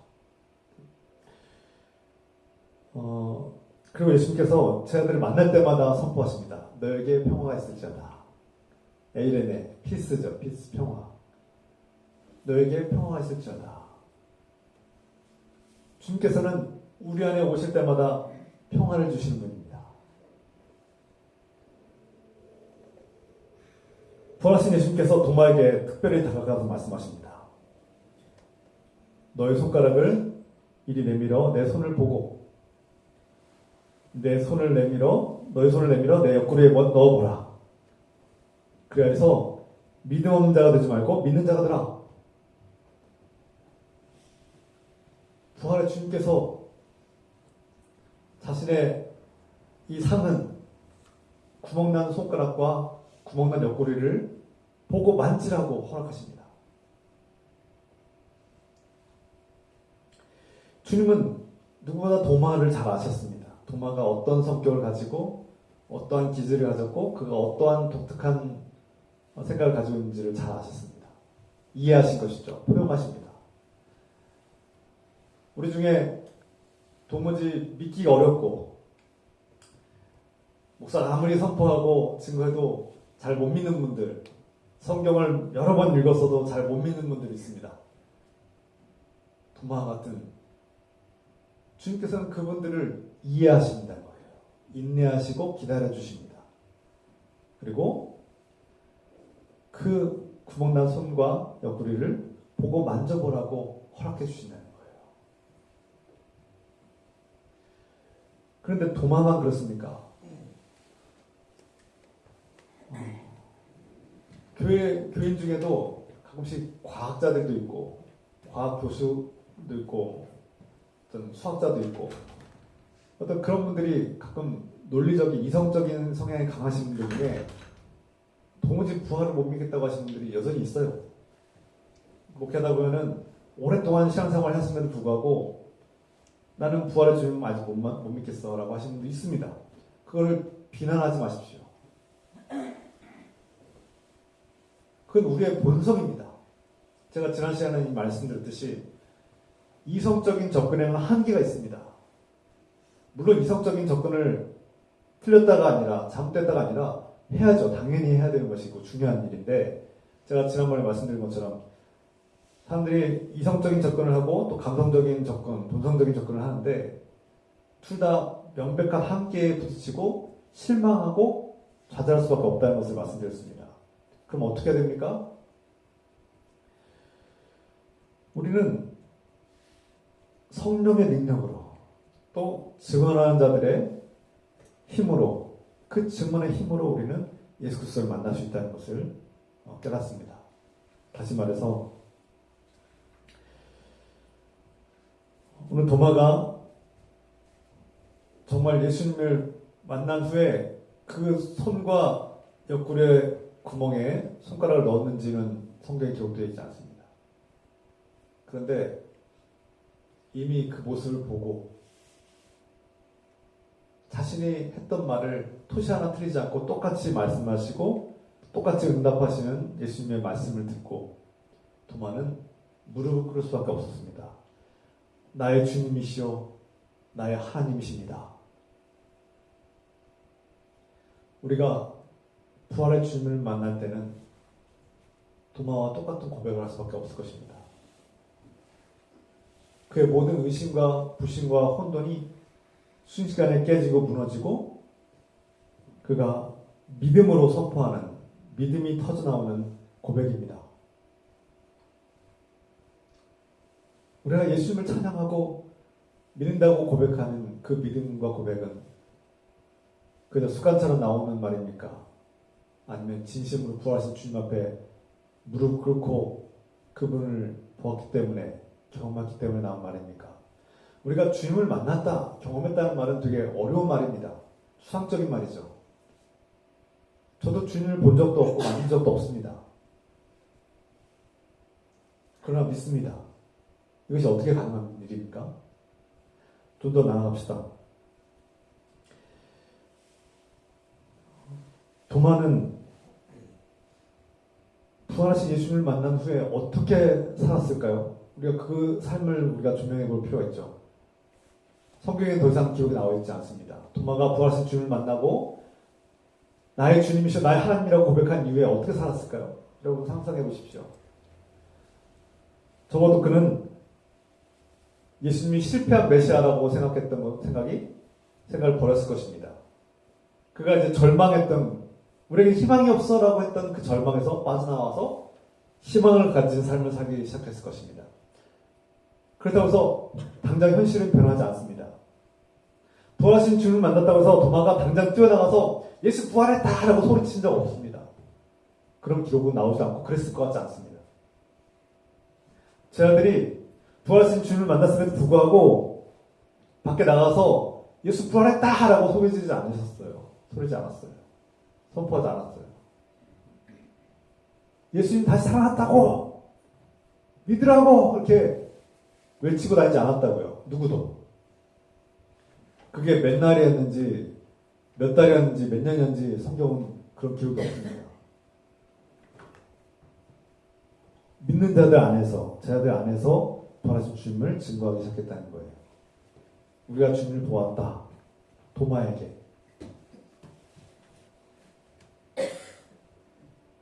그리고 예수님께서 제자들을 만날 때마다 선포하십니다. 너에게 평화가 있을지어다. 에이레네, 피스죠. 피스, 평화. 너에게 평화가 있을지어다. 주님께서는 우리 안에 오실 때마다 평화를 주시는 분입니다. 부활하신 예수님께서 도마에게 특별히 다가가서 말씀하십니다. 너의 손가락을 이리 내밀어 내 손을 보고 너의 손을 내밀어 내 옆구리에 넣어보라. 그래서 믿음 없는 자가 되지 말고 믿는 자가 되라. 부활의 주님께서 자신의 이 상은 구멍난 손가락과 구멍난 옆구리를 보고 만지라고 허락하십니다. 주님은 누구보다 도마를 잘 아셨습니다. 도마가 어떤 성격을 가지고 어떠한 기질을 가졌고 그가 어떠한 독특한 생각을 가지고 있는지를 잘 아셨습니다. 이해하신 것이죠. 포용하십니다. 우리 중에 도무지 믿기가 어렵고 목사가 아무리 선포하고 증거해도 잘 못 믿는 분들, 성경을 여러 번 읽었어도 잘 못 믿는 분들이 있습니다. 도마 같은 주님께서는 그분들을 이해하신다는 거예요. 인내하시고 기다려주십니다. 그리고 그 구멍난 손과 옆구리를 보고 만져보라고 허락해 주신다는 거예요. 그런데 도마만 그렇습니까? 교인 중에도 가끔씩 과학자들도 있고 과학 교수도 있고 어떤 수학자도 있고 어떤 그런 분들이 가끔 논리적인 이성적인 성향이 강하신 분들 중에 도무지 부활을 못 믿겠다고 하시는 분들이 여전히 있어요. 목회하다 보면은 오랫동안 신앙생활을 했음에도 불구하고 나는 부활의 주님 아직 못 믿겠어 라고 하시는 분도 있습니다. 그걸 비난하지 마십시오. 그건 우리의 본성입니다. 제가 지난 시간에 말씀드렸듯이 이성적인 접근에는 한계가 있습니다. 물론 이성적인 접근을 틀렸다가 아니라 잘못됐다가 아니라 해야죠. 당연히 해야 되는 것이고 중요한 일인데 제가 지난번에 말씀드린 것처럼 사람들이 이성적인 접근을 하고 또 감성적인 접근, 본성적인 접근을 하는데 둘 다 명백한 한계에 부딪히고 실망하고 좌절할 수밖에 없다는 것을 말씀드렸습니다. 그럼 어떻게 해야 됩니까? 우리는 성령의 능력으로 또 증언하는 자들의 힘으로 그 증언의 힘으로 우리는 예수 그리스도를 만날 수 있다는 것을 깨닫습니다. 다시 말해서 오늘 도마가 정말 예수님을 만난 후에 그 손과 옆구리에 구멍에 손가락을 넣었는지는 성경에 기록되어 있지 않습니다. 그런데 이미 그 모습을 보고 자신이 했던 말을 토시 하나 틀리지 않고 똑같이 말씀하시고 똑같이 응답하시는 예수님의 말씀을 듣고 도마는 무릎을 꿇을 수밖에 없었습니다. 나의 주님이시오, 나의 하나님이십니다. 우리가 부활의 주님을 만날 때는 도마와 똑같은 고백을 할 수밖에 없을 것입니다. 그의 모든 의심과 불신과 혼돈이 순식간에 깨지고 무너지고 그가 믿음으로 선포하는, 믿음이 터져나오는 고백입니다. 우리가 예수님을 찬양하고 믿는다고 고백하는 그 믿음과 고백은 그저 습관처럼 나오는 말입니까? 아니면 진심으로 부활하신 주님 앞에 무릎 꿇고 그분을 보았기 때문에, 경험했기 때문에 나온 말입니까? 우리가 주님을 만났다, 경험했다는 말은 되게 어려운 말입니다. 추상적인 말이죠. 저도 주님을 본 적도 없고 만진 적도 없습니다. 그러나 믿습니다. 이것이 어떻게 가능한 일입니까? 좀 더 나아갑시다. 도마는 부활하신 예수님을 만난 후에 어떻게 살았을까요? 우리가 그 삶을 우리가 조명해 볼 필요가 있죠. 성경에 더 이상 기록이 나와 있지 않습니다. 도마가 부활하신 주님을 만나고 나의 주님이시여 나의 하나님이라고 고백한 이후에 어떻게 살았을까요? 여러분 상상해 보십시오. 적어도 그는 예수님이 실패한 메시아라고 생각했던 생각을 버렸을 것입니다. 그가 이제 절망했던, 우리에게 희망이 없어라고 했던 그 절망에서 빠져나와서 희망을 가진 삶을 살기 시작했을 것입니다. 그렇다고 해서 당장 현실은 변하지 않습니다. 부활하신 주님을 만났다고 해서 도마가 당장 뛰어나가서 예수 부활했다! 라고 소리친 적 없습니다. 그런 기록은 나오지 않고 그랬을 것 같지 않습니다. 제 아들이 부활하신 주님을 만났음에도 불구하고 밖에 나가서 예수 부활했다! 라고 소리지지 않으셨어요. 소리지 않았어요. 선포하지 않았어요. 예수님 다시 살아났다고! 믿으라고! 이렇게 외치고 다니지 않았다고요. 누구도. 그게 몇 날이었는지, 몇 달이었는지, 몇 년이었는지 성경은 그런 기록이 없습니다. 믿는 자들 안에서, 제자들 안에서 부활하신 주님을 증거하기 시작했다는 거예요. 우리가 주님을 보았다. 도마에게.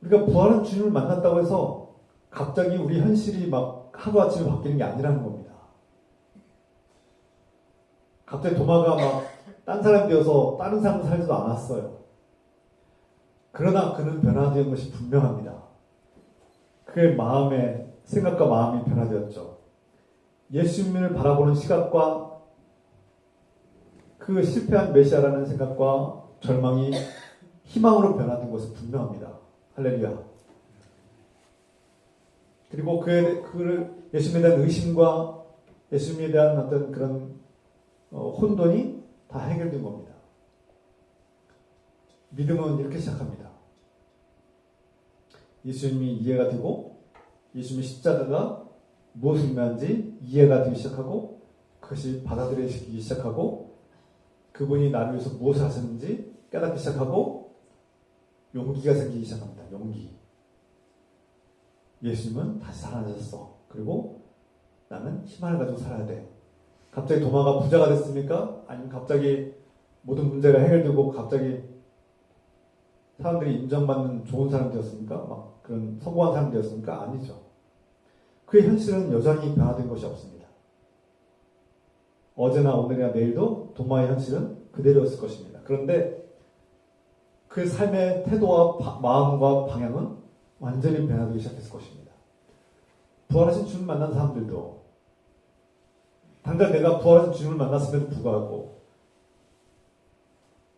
우리가 부활한 주님을 만났다고 해서 갑자기 우리 현실이 막 하루아침에 바뀌는 게 아니라는 겁니다. 갑자기 도마가 막 딴 사람이 되어서 다른 삶을 살지도 않았어요. 그러나 그는 변화된 것이 분명합니다. 그의 마음의 생각과 마음이 변화되었죠. 예수님을 바라보는 시각과 그 실패한 메시아라는 생각과 절망이 희망으로 변화된 것은 분명합니다. 할렐루야. 그리고 그 예수님에 대한 의심과 예수님에 대한 어떤 그런 혼돈이 다 해결된 겁니다. 믿음은 이렇게 시작합니다. 예수님이 이해가 되고 예수님의 십자가가 무엇을 의미하는지 이해가 되기 시작하고 그것이 받아들여지기 시작하고 그분이 나를 위해서 무엇을 하셨는지 깨닫기 시작하고 용기가 생기기 시작합니다. 용기. 예수님은 다시 살아나셨어. 그리고 나는 희망을 가지고 살아야 돼. 갑자기 도마가 부자가 됐습니까? 아니면 갑자기 모든 문제가 해결되고 갑자기 사람들이 인정받는 좋은 사람이 되었습니까? 막 그런 성공한 사람이 되었습니까? 아니죠. 그의 현실은 여전히 변화된 것이 없습니다. 어제나 오늘이나 내일도 도마의 현실은 그대로였을 것입니다. 그런데 그 삶의 태도와 마음과 방향은 완전히 변화되기 시작했을 것입니다. 부활하신 주님을 만난 사람들도 당장 내가 부활하신 주님을 만났음에도 불구하고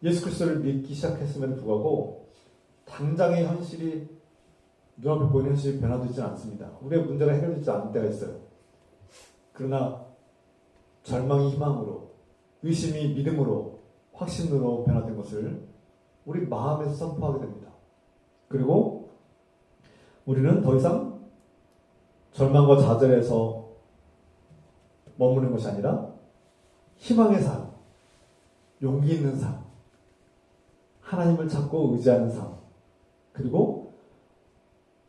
예수 그리스도를 믿기 시작했음에도 불구하고 당장의 현실이 눈앞에 보이는 현실이 변화되지 않습니다. 우리의 문제가 해결되지 않을 때가 있어요. 그러나 절망이 희망으로, 의심이 믿음으로, 확신으로 변화된 것을 우리 마음에서 선포하게 됩니다. 그리고 우리는 더 이상 절망과 좌절에서 머무는 것이 아니라 희망의 삶, 용기 있는 삶, 하나님을 찾고 의지하는 삶, 그리고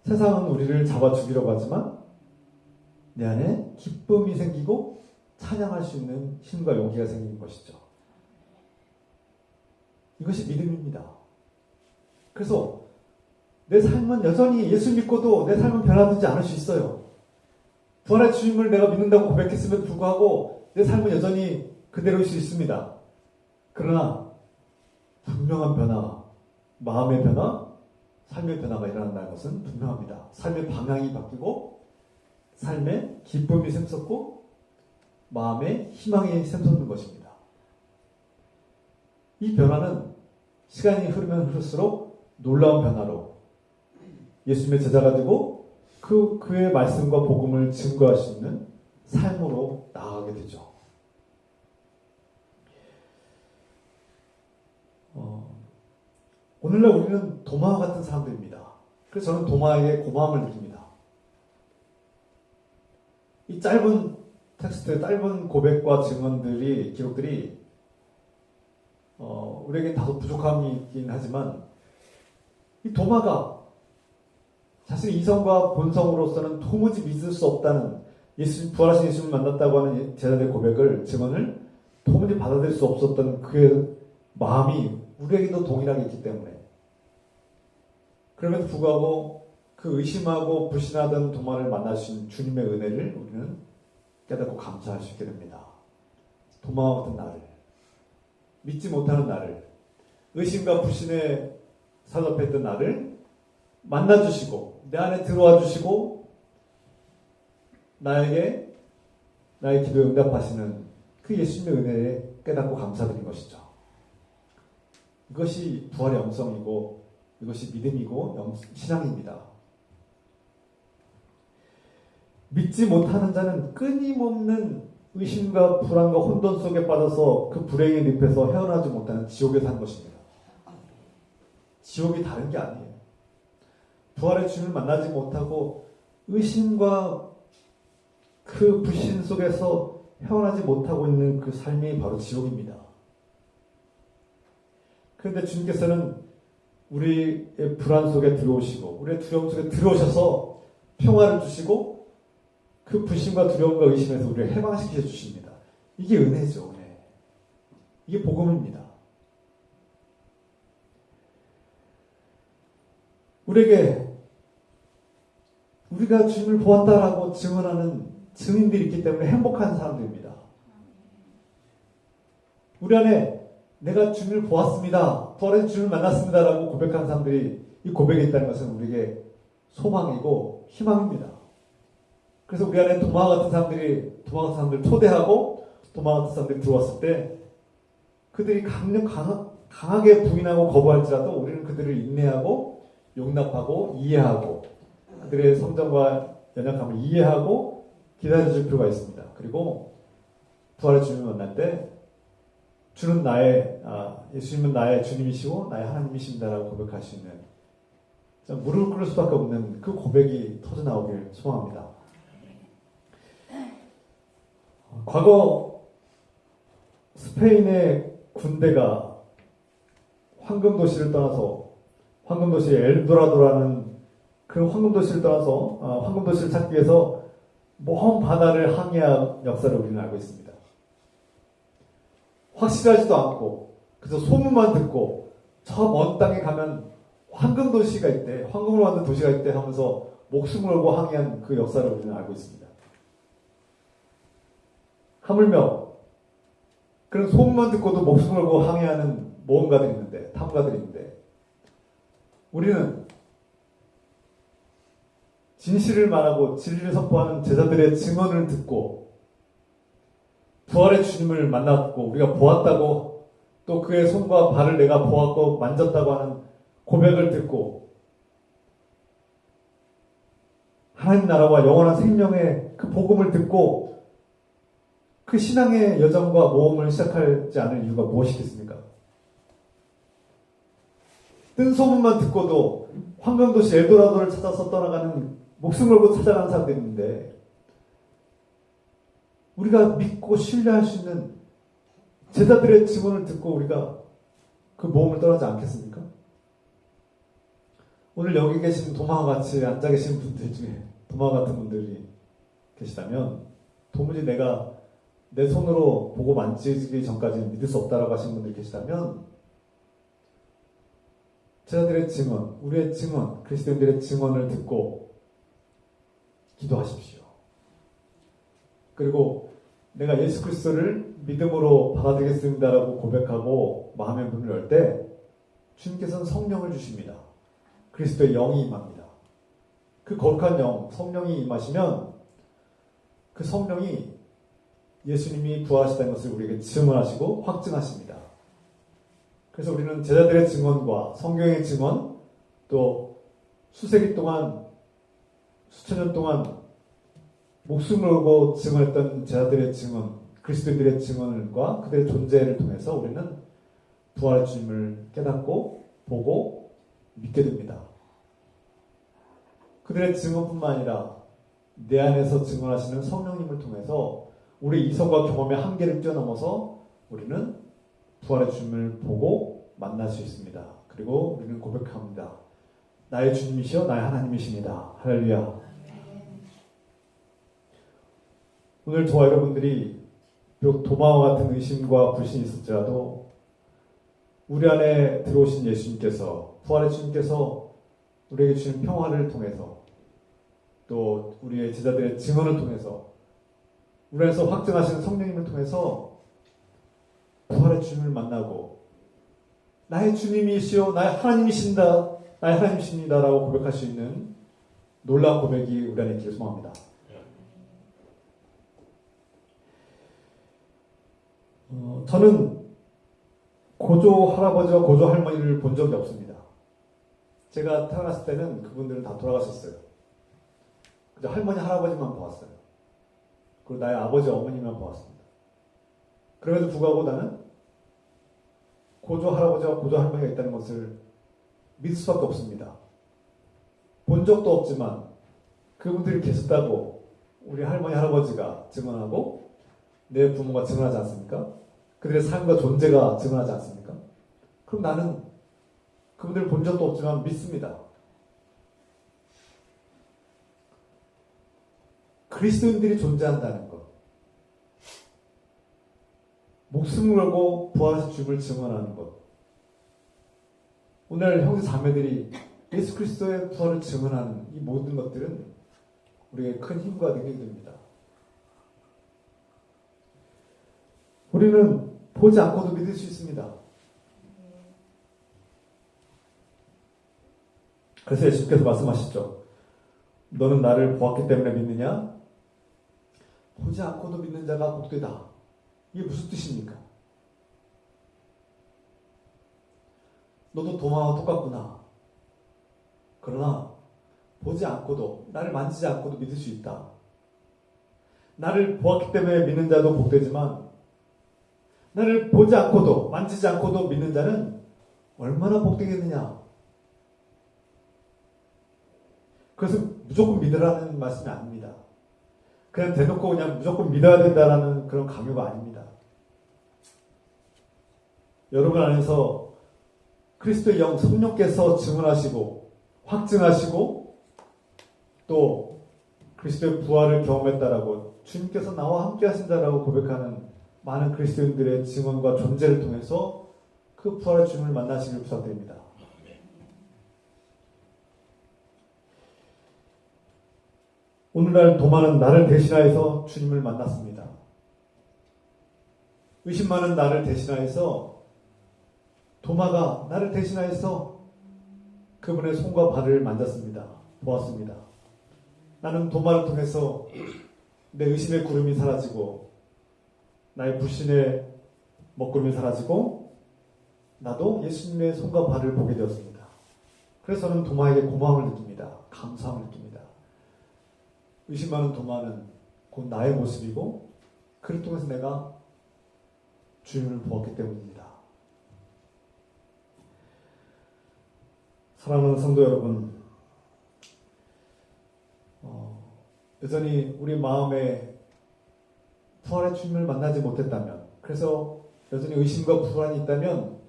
세상은 우리를 잡아 죽이려고 하지만 내 안에 기쁨이 생기고 찬양할 수 있는 힘과 용기가 생기는 것이죠. 이것이 믿음입니다. 그래서 내 삶은 여전히 예수 믿고도 내 삶은 변화되지 않을 수 있어요. 부활의 주님을 내가 믿는다고 고백했음에도 불구하고 내 삶은 여전히 그대로일 수 있습니다. 그러나 분명한 변화, 마음의 변화, 삶의 변화가 일어난다는 것은 분명합니다. 삶의 방향이 바뀌고 삶에 기쁨이 샘솟고 마음에 희망이 샘솟는 것입니다. 이 변화는 시간이 흐르면 흐를수록 놀라운 변화로 예수님의 제자가 되고 그의 말씀과 복음을 증거할 수 있는 삶으로 나아가게 되죠. 오늘날 우리는 도마와 같은 사람들입니다. 그래서 저는 도마에게 고마움을 느낍니다. 이 짧은 텍스트, 짧은 고백과 증언들이, 기록들이 우리에게 다소 부족함이 있긴 하지만 이 도마가 자신의 이성과 본성으로서는 도무지 믿을 수 없다는 부활하신 예수님을 만났다고 하는 제자들의 고백을, 증언을 도무지 받아들일 수 없었던 그의 마음이 우리에게도 동일하게 있기 때문에, 그럼에도 불구하고 그 의심하고 불신하던 도마를 만나신 주님의 은혜를 우리는 깨닫고 감사할 수 있게 됩니다. 도마와 같은 나를, 믿지 못하는 나를, 의심과 불신에 사로잡혔던 나를 만나주시고 내 안에 들어와 주시고 나에게 나의 기도에 응답하시는 그 예수님의 은혜에 깨닫고 감사드린 것이죠. 이것이 부활의 영성이고 이것이 믿음이고 신앙입니다. 믿지 못하는 자는 끊임없는 의심과 불안과 혼돈 속에 빠져서 그 불행의 늪에서 헤어나지 못하는 지옥에 사는 것입니다. 지옥이 다른 게 아니에요. 부활의 주님을 만나지 못하고 의심과 그 불신 속에서 헤어나지 못하고 있는 그 삶이 바로 지옥입니다. 그런데 주님께서는 우리의 불안 속에 들어오시고 우리의 두려움 속에 들어오셔서 평화를 주시고 그 불신과 두려움과 의심에서 우리를 해방시켜 주십니다. 이게 은혜죠, 은혜. 이게 복음입니다. 우리가 주님을 보았다라고 증언하는 증인들이 있기 때문에 행복한 사람들입니다. 우리 안에 내가 주님을 보았습니다, 부활의 주님을 만났습니다라고 고백하는 사람들이 이 고백에 있다는 것은 우리에게 소망이고 희망입니다. 그래서 우리 안에 도마와 같은 사람들을 초대하고 도마와 같은 사람들이 들어왔을 때 그들이 강하게 부인하고 거부할지라도 우리는 그들을 인내하고 용납하고 이해하고 그들의 성정과 연약함을 이해하고 기다려줄 필요가 있습니다. 그리고 부활의 주님을 만날 때 예수님은 나의 주님이시고 나의 하나님이십니다라고 고백할 수 있는, 무릎을 꿇을 수밖에 없는 그 고백이 터져나오길 소망합니다. 과거 스페인의 군대가 황금도시를 떠나서 황금도시 엘도라도라는 그 황금도시를 떠나서 황금도시를 찾기 위해서 먼 바다를 항해한 역사를 우리는 알고 있습니다. 확실하지도 않고 그래서 소문만 듣고 저 먼 땅에 가면 황금도시가 있대, 황금으로 만든 도시가 있대 하면서 목숨을 걸고 항해한 그 역사를 우리는 알고 있습니다. 하물며 그런 소문만 듣고도 목숨을 걸고 항해하는 모험가들이 있는데, 탐험가들이 있는데, 우리는 진실을 말하고 진리를 선포하는 제자들의 증언을 듣고 부활의 주님을 만났고 우리가 보았다고, 또 그의 손과 발을 내가 보았고 만졌다고 하는 고백을 듣고 하나님 나라와 영원한 생명의 그 복음을 듣고 그 신앙의 여정과 모험을 시작하지 않을 이유가 무엇이겠습니까? 뜬 소문만 듣고도 황금도시 엘도라도를 찾아서 떠나가는, 목숨 걸고 찾아가는 사람들이 있는데, 우리가 믿고 신뢰할 수 있는 제자들의 증언을 듣고 우리가 그 모험을 떠나지 않겠습니까? 오늘 여기 계신 도마와 같이 앉아 계신 분들 중에 도마 같은 분들이 계시다면 도무지 내가 내 손으로 보고 만지기 전까지는 믿을 수 없다라고 하신 분들이 계시다면 제자들의 증언, 우리의 증언, 그리스도인들의 증언을 듣고 기도하십시오. 그리고 내가 예수 그리스도를 믿음으로 받아들이겠습니다라고 고백하고 마음의 문을 열 때 주님께서는 성령을 주십니다. 그리스도의 영이 임합니다. 그 거룩한 영, 성령이 임하시면 그 성령이 예수님이 부활하셨다는 것을 우리에게 증언하시고 확증하십니다. 그래서 우리는 제자들의 증언과 성경의 증언, 또 수세기 동안, 수천 년 동안 목숨을 걸고 증언했던 제자들의 증언, 그리스도인들의 증언과 그들의 존재를 통해서 우리는 부활의 주님을 깨닫고 보고 믿게 됩니다. 그들의 증언뿐만 아니라 내 안에서 증언하시는 성령님을 통해서 우리 이성과 경험의 한계를 뛰어넘어서 우리는 부활의 주님을 보고 만날 수 있습니다. 그리고 우리는 고백합니다. 나의 주님이시여 나의 하나님이십니다. 할렐루야. 오늘 저와 여러분들이 비록 도마와 같은 의심과 불신이 있을지라도 우리 안에 들어오신 예수님께서, 부활의 주님께서 우리에게 주신 평화를 통해서 또 우리의 제자들의 증언을 통해서 우리 안에서 확증하시는 성령님을 통해서 부활의 주님을 만나고 나의 주님이시오 나의 하나님이신다 나의 하나님이십니다라고 고백할 수 있는 놀라운 고백이 우리 안에 있기를 소망합니다. 저는 고조 할아버지와 고조 할머니를 본 적이 없습니다. 제가 태어났을 때는 그분들은 다 돌아가셨어요. 그저 할머니 할아버지만 보았어요. 그리고 나의 아버지 어머니만 보았습니다. 그럼에도 불구하고 나는 고조 할아버지와 고조 할머니가 있다는 것을 믿을 수밖에 없습니다. 본 적도 없지만 그분들이 계셨다고 우리 할머니 할아버지가 증언하고 내 부모가 증언하지 않습니까? 그들의 삶과 존재가 증언하지 않습니까? 그럼 나는 그분들을 본 적도 없지만 믿습니다. 그리스도인들이 존재한다는 것, 목숨을 걸고 부활하신 주님을 증언하는 것, 오늘 형제 자매들이 예수 그리스도의 부활을 증언하는 이 모든 것들은 우리에게 큰 힘과 능력이 됩니다. 우리는 보지 않고도 믿을 수 있습니다. 그래서 예수께서 말씀하셨죠. 너는 나를 보았기 때문에 믿느냐? 보지 않고도 믿는 자가 복되다. 이게 무슨 뜻입니까? 너도 도마와 똑같구나. 그러나 보지 않고도 나를 만지지 않고도 믿을 수 있다. 나를 보았기 때문에 믿는 자도 복되지만 나를 보지 않고도 만지지 않고도 믿는 자는 얼마나 복되겠느냐. 그래서 무조건 믿으라는 말씀이 아닙니다. 그냥 대놓고 그냥 무조건 믿어야 된다라는 그런 강요가 아닙니다. 여러분 안에서 그리스도의 영 성령께서 증언하시고 확증하시고 또 그리스도의 부활을 경험했다라고 주님께서 나와 함께 하신다라고 고백하는 많은 그리스도인들의 증언과 존재를 통해서 그 부활의 주님을 만나시길 부탁드립니다. 오늘날 도마는 나를 대신하여서 주님을 만났습니다. 의심 많은 나를 대신하여서 도마가 나를 대신하여서 그분의 손과 발을 만졌습니다. 보았습니다. 나는 도마를 통해서 내 의심의 구름이 사라지고 나의 불신의 먹구름이 사라지고 나도 예수님의 손과 발을 보게 되었습니다. 그래서 저는 도마에게 고마움을 느낍니다. 감사함을 느낍니다. 의심 많은 도마는 곧 나의 모습이고 그를 통해서 내가 주님을 보았기 때문입니다. 사랑하는 성도 여러분, 여전히 우리 마음에 부활의 주님을 만나지 못했다면, 그래서 여전히 의심과 불안이 있다면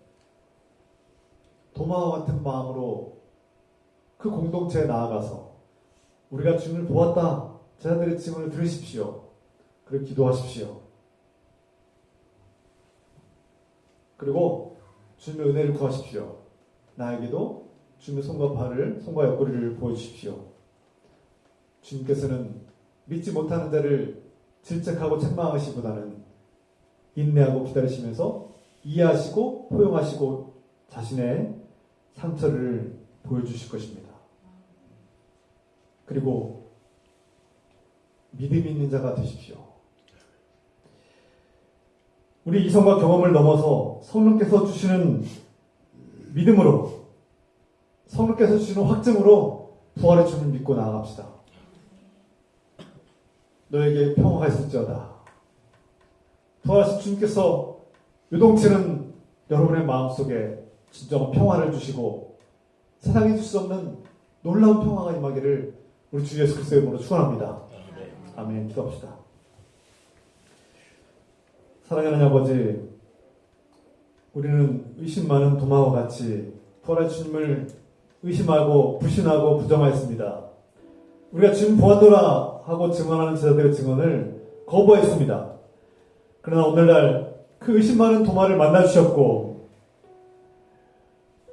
도마와 같은 마음으로 그 공동체에 나아가서 우리가 주님을 보았다. 제자들의 증언을 들으십시오. 그리고 기도하십시오. 그리고 주님의 은혜를 구하십시오. 나에게도 주님의 손과 옆구리를 보여주십시오. 주님께서는 믿지 못하는 자를 질책하고 책망하시기보다는 인내하고 기다리시면서 이해하시고 포용하시고 자신의 상처를 보여주실 것입니다. 그리고 믿음이 있는 자가 되십시오. 우리 이성과 경험을 넘어서 성령께서 주시는 믿음으로, 성령께서 주시는 확증으로 부활의 주님을 믿고 나아갑시다. 너에게 평화가 있을지어다. 부활하신 주님께서 요동치는 여러분의 마음속에 진정한 평화를 주시고 세상에 줄 수 없는 놀라운 평화가 임하기를 우리 주 예수 그리스도의 이름으로 축원합니다. 아멘. 기도합시다. 사랑하는 아버지, 우리는 의심 많은 도마와 같이 부활하신 주님을 의심하고 불신하고 부정하였습니다. 우리가 주님 보았노라 하고 증언하는 제자들의 증언을 거부했습니다. 그러나 오늘날 그 의심 많은 도마를 만나주셨고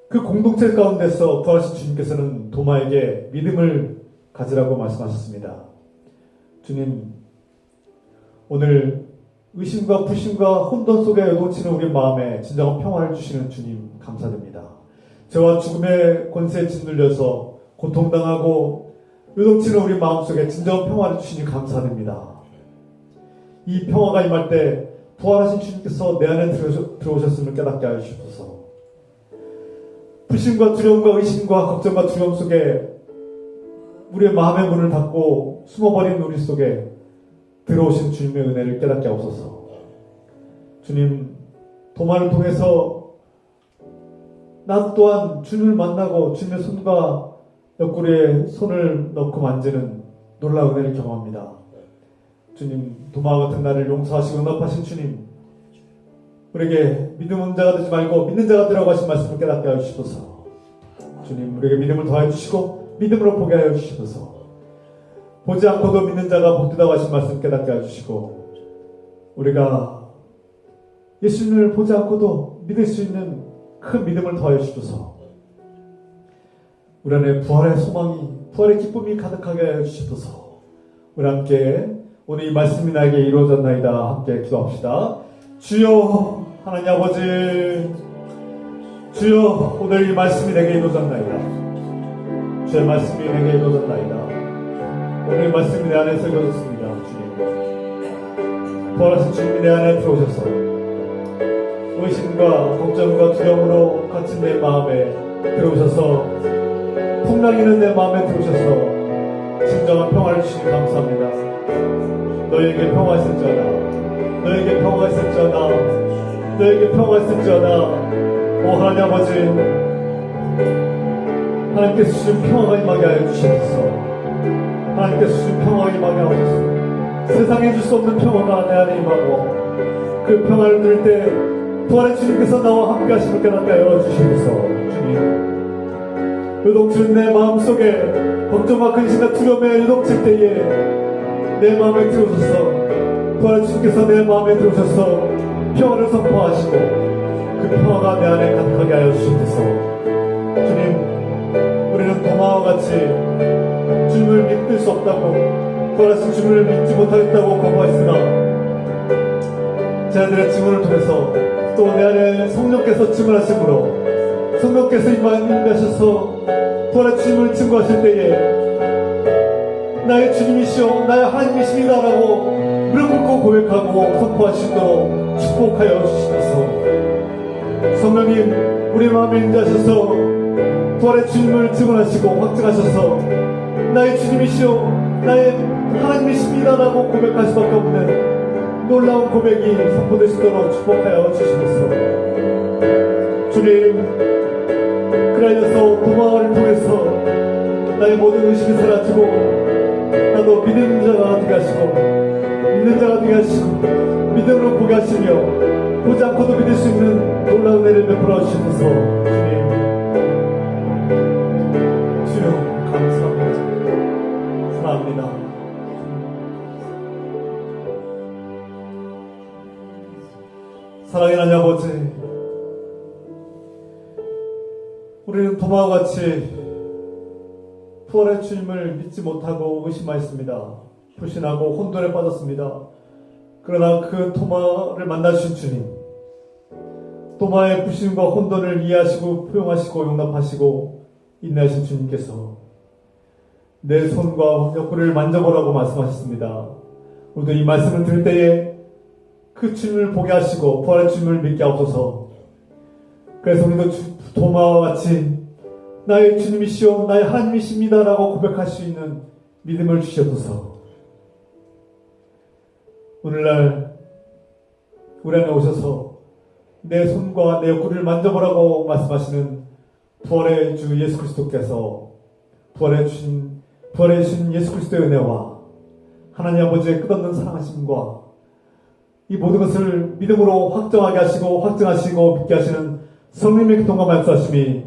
그 공동체 가운데서 부활하신 주님께서는 도마에게 믿음을 가지라고 말씀하셨습니다. 주님, 오늘 의심과 불신과 혼돈 속에 요동치는 우리 마음에 진정한 평화를 주시는 주님 감사드립니다. 죄와 죽음의 권세에 짓눌려서 고통당하고 요동치는 우리 마음속에 진정한 평화를 주시니 감사드립니다. 이 평화가 임할 때 부활하신 주님께서 내 안에 들어오셨음을 깨닫게 하여 주옵소서. 불신과 두려움과 의심과 걱정과 두려움 속에 우리의 마음의 문을 닫고 숨어버린 우리 속에 들어오신 주님의 은혜를 깨닫게 하옵소서. 주님, 도마를 통해서 나 또한 주님을 만나고 주님의 손과 옆구리에 손을 넣고 만지는 놀라운 은혜를 경험합니다. 주님, 도마와 같은 나를 용서하시고 응답하신 주님, 우리에게 믿음 없는 자가 되지 말고 믿는 자가 되라고 하신 말씀을 깨닫게 하여 주시옵소서. 주님, 우리에게 믿음을 더하여 주시고 믿음으로 보게 하여 주시옵소서. 보지 않고도 믿는 자가 복되다고 하신 말씀 깨닫게 하여 주시고 우리가 예수님을 보지 않고도 믿을 수 있는 큰 믿음을 더하여 주셔서 우리 안에 부활의 소망이, 부활의 기쁨이 가득하게 하여 주시옵소서. 우리 함께 오늘 이 말씀이 나에게 이루어졌나이다 함께 기도합시다. 주여 하나님 아버지, 주여 오늘 이 말씀이 내게 이루어졌나이다. 주의 말씀이 내게 이루어졌나이다. 오늘 이 말씀이 내 안에서 이루어졌습니다. 주님, 부활하신 주님이 내 안에 들어오셔서 의심과 걱정과 두려움으로 갇힌 내 마음에 들어오셔서 풍랑이 있는 내 마음에 들어오셔서 진정한 평화를 주시니 감사합니다. 너에게 평화 있을지어다. 너에게 평화 있을지어다. 너에게 평화 있을지어다. 오 하나님 아버지, 하나님께서 주신 평화가 임하게 하여 주시옵소서. 하나님께서 주신 평화가 임하게 하옵소서. 세상에 줄 수 없는 평화가 내 안에 임하고 그 평화를 들을 때 부활의 주님께서 나와 함께 하심을 깨닫게 하여 주시옵소서. 주님, 요동치는 내 마음속에 걱정과 근심과 두려움에 요동칠 때에 내 마음에 들어오셔서 부활의 주님께서 내 마음에 들어오셔서 평화를 선포하시고 그 평화가 내 안에 가득하게 하여 주시옵소서. 주님, 우리는 도마와 같이 주님을 믿을 수 없다고, 부활하신 주님을 믿지 못하겠다고 거부했으나 제자들의 증언을 통해서 또 내 안에 성령께서 증언하심으로 성령께서 임하셔서 부활의 주님을 증거하실 때에 나의 주님이시오 나의 하나님이십니다라고 무릎 꿇고 고백하고 선포하시도록 축복하여 주시옵소서. 성령님, 우리 마음에 임하셔서 부활의 주님을 증언하시고 확증하셔서 나의 주님이시오 나의 하나님이십니다라고 고백할 수밖에 없는 놀라운 고백이 선포되시도록 축복하여 주시옵소서. 주님, 그라여서 도마를 통해서 나의 모든 의식이 사라지고 나도 믿는 자가 되게 하시고 믿는 자가 되게 하시고 믿음으로 보게 하시며 보지 않고도 믿을 수 있는 놀라운 은혜를 베풀어 주셔서 주여 감사합니다. 사랑합니다. 사랑의 하나님 아버지, 우리는 도마와 같이 부활의 주님을 믿지 못하고 의심하였습니다. 불신하고 혼돈에 빠졌습니다. 그러나 그 도마를 만나주신 주님, 도마의 불신과 혼돈을 이해하시고 포용하시고 용납하시고 인내하신 주님께서 내 손과 옆구리를 만져보라고 말씀하셨습니다. 우리도 이 말씀을 들을 때에 그 주님을 보게 하시고 부활의 주님을 믿게 하옵소서. 그래서 우리도 도마와 같이 나의 주님이시오 나의 하나님이십니다 라고 고백할 수 있는 믿음을 주시옵소서. 오늘날 우리 안에 오셔서 내 손과 내 옆구리를 만져보라고 말씀하시는 부활의 주 예수 그리스도께서 부활의 주신 예수 그리스도의 은혜와 하나님 아버지의 끝없는 사랑하심과 이 모든 것을 믿음으로 확정하게 하시고 확증하시고 믿게 하시는 성령님의 교통과 말씀하심이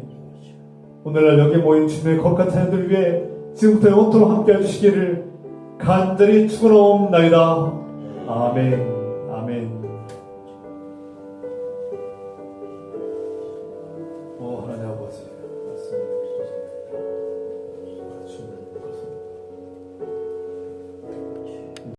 오늘날 여기 모인 주님의 거룩한 자녀들 위해 지금부터 영원토록 함께 해주시기를 간절히 축원하옵나이다. 아멘. 아멘.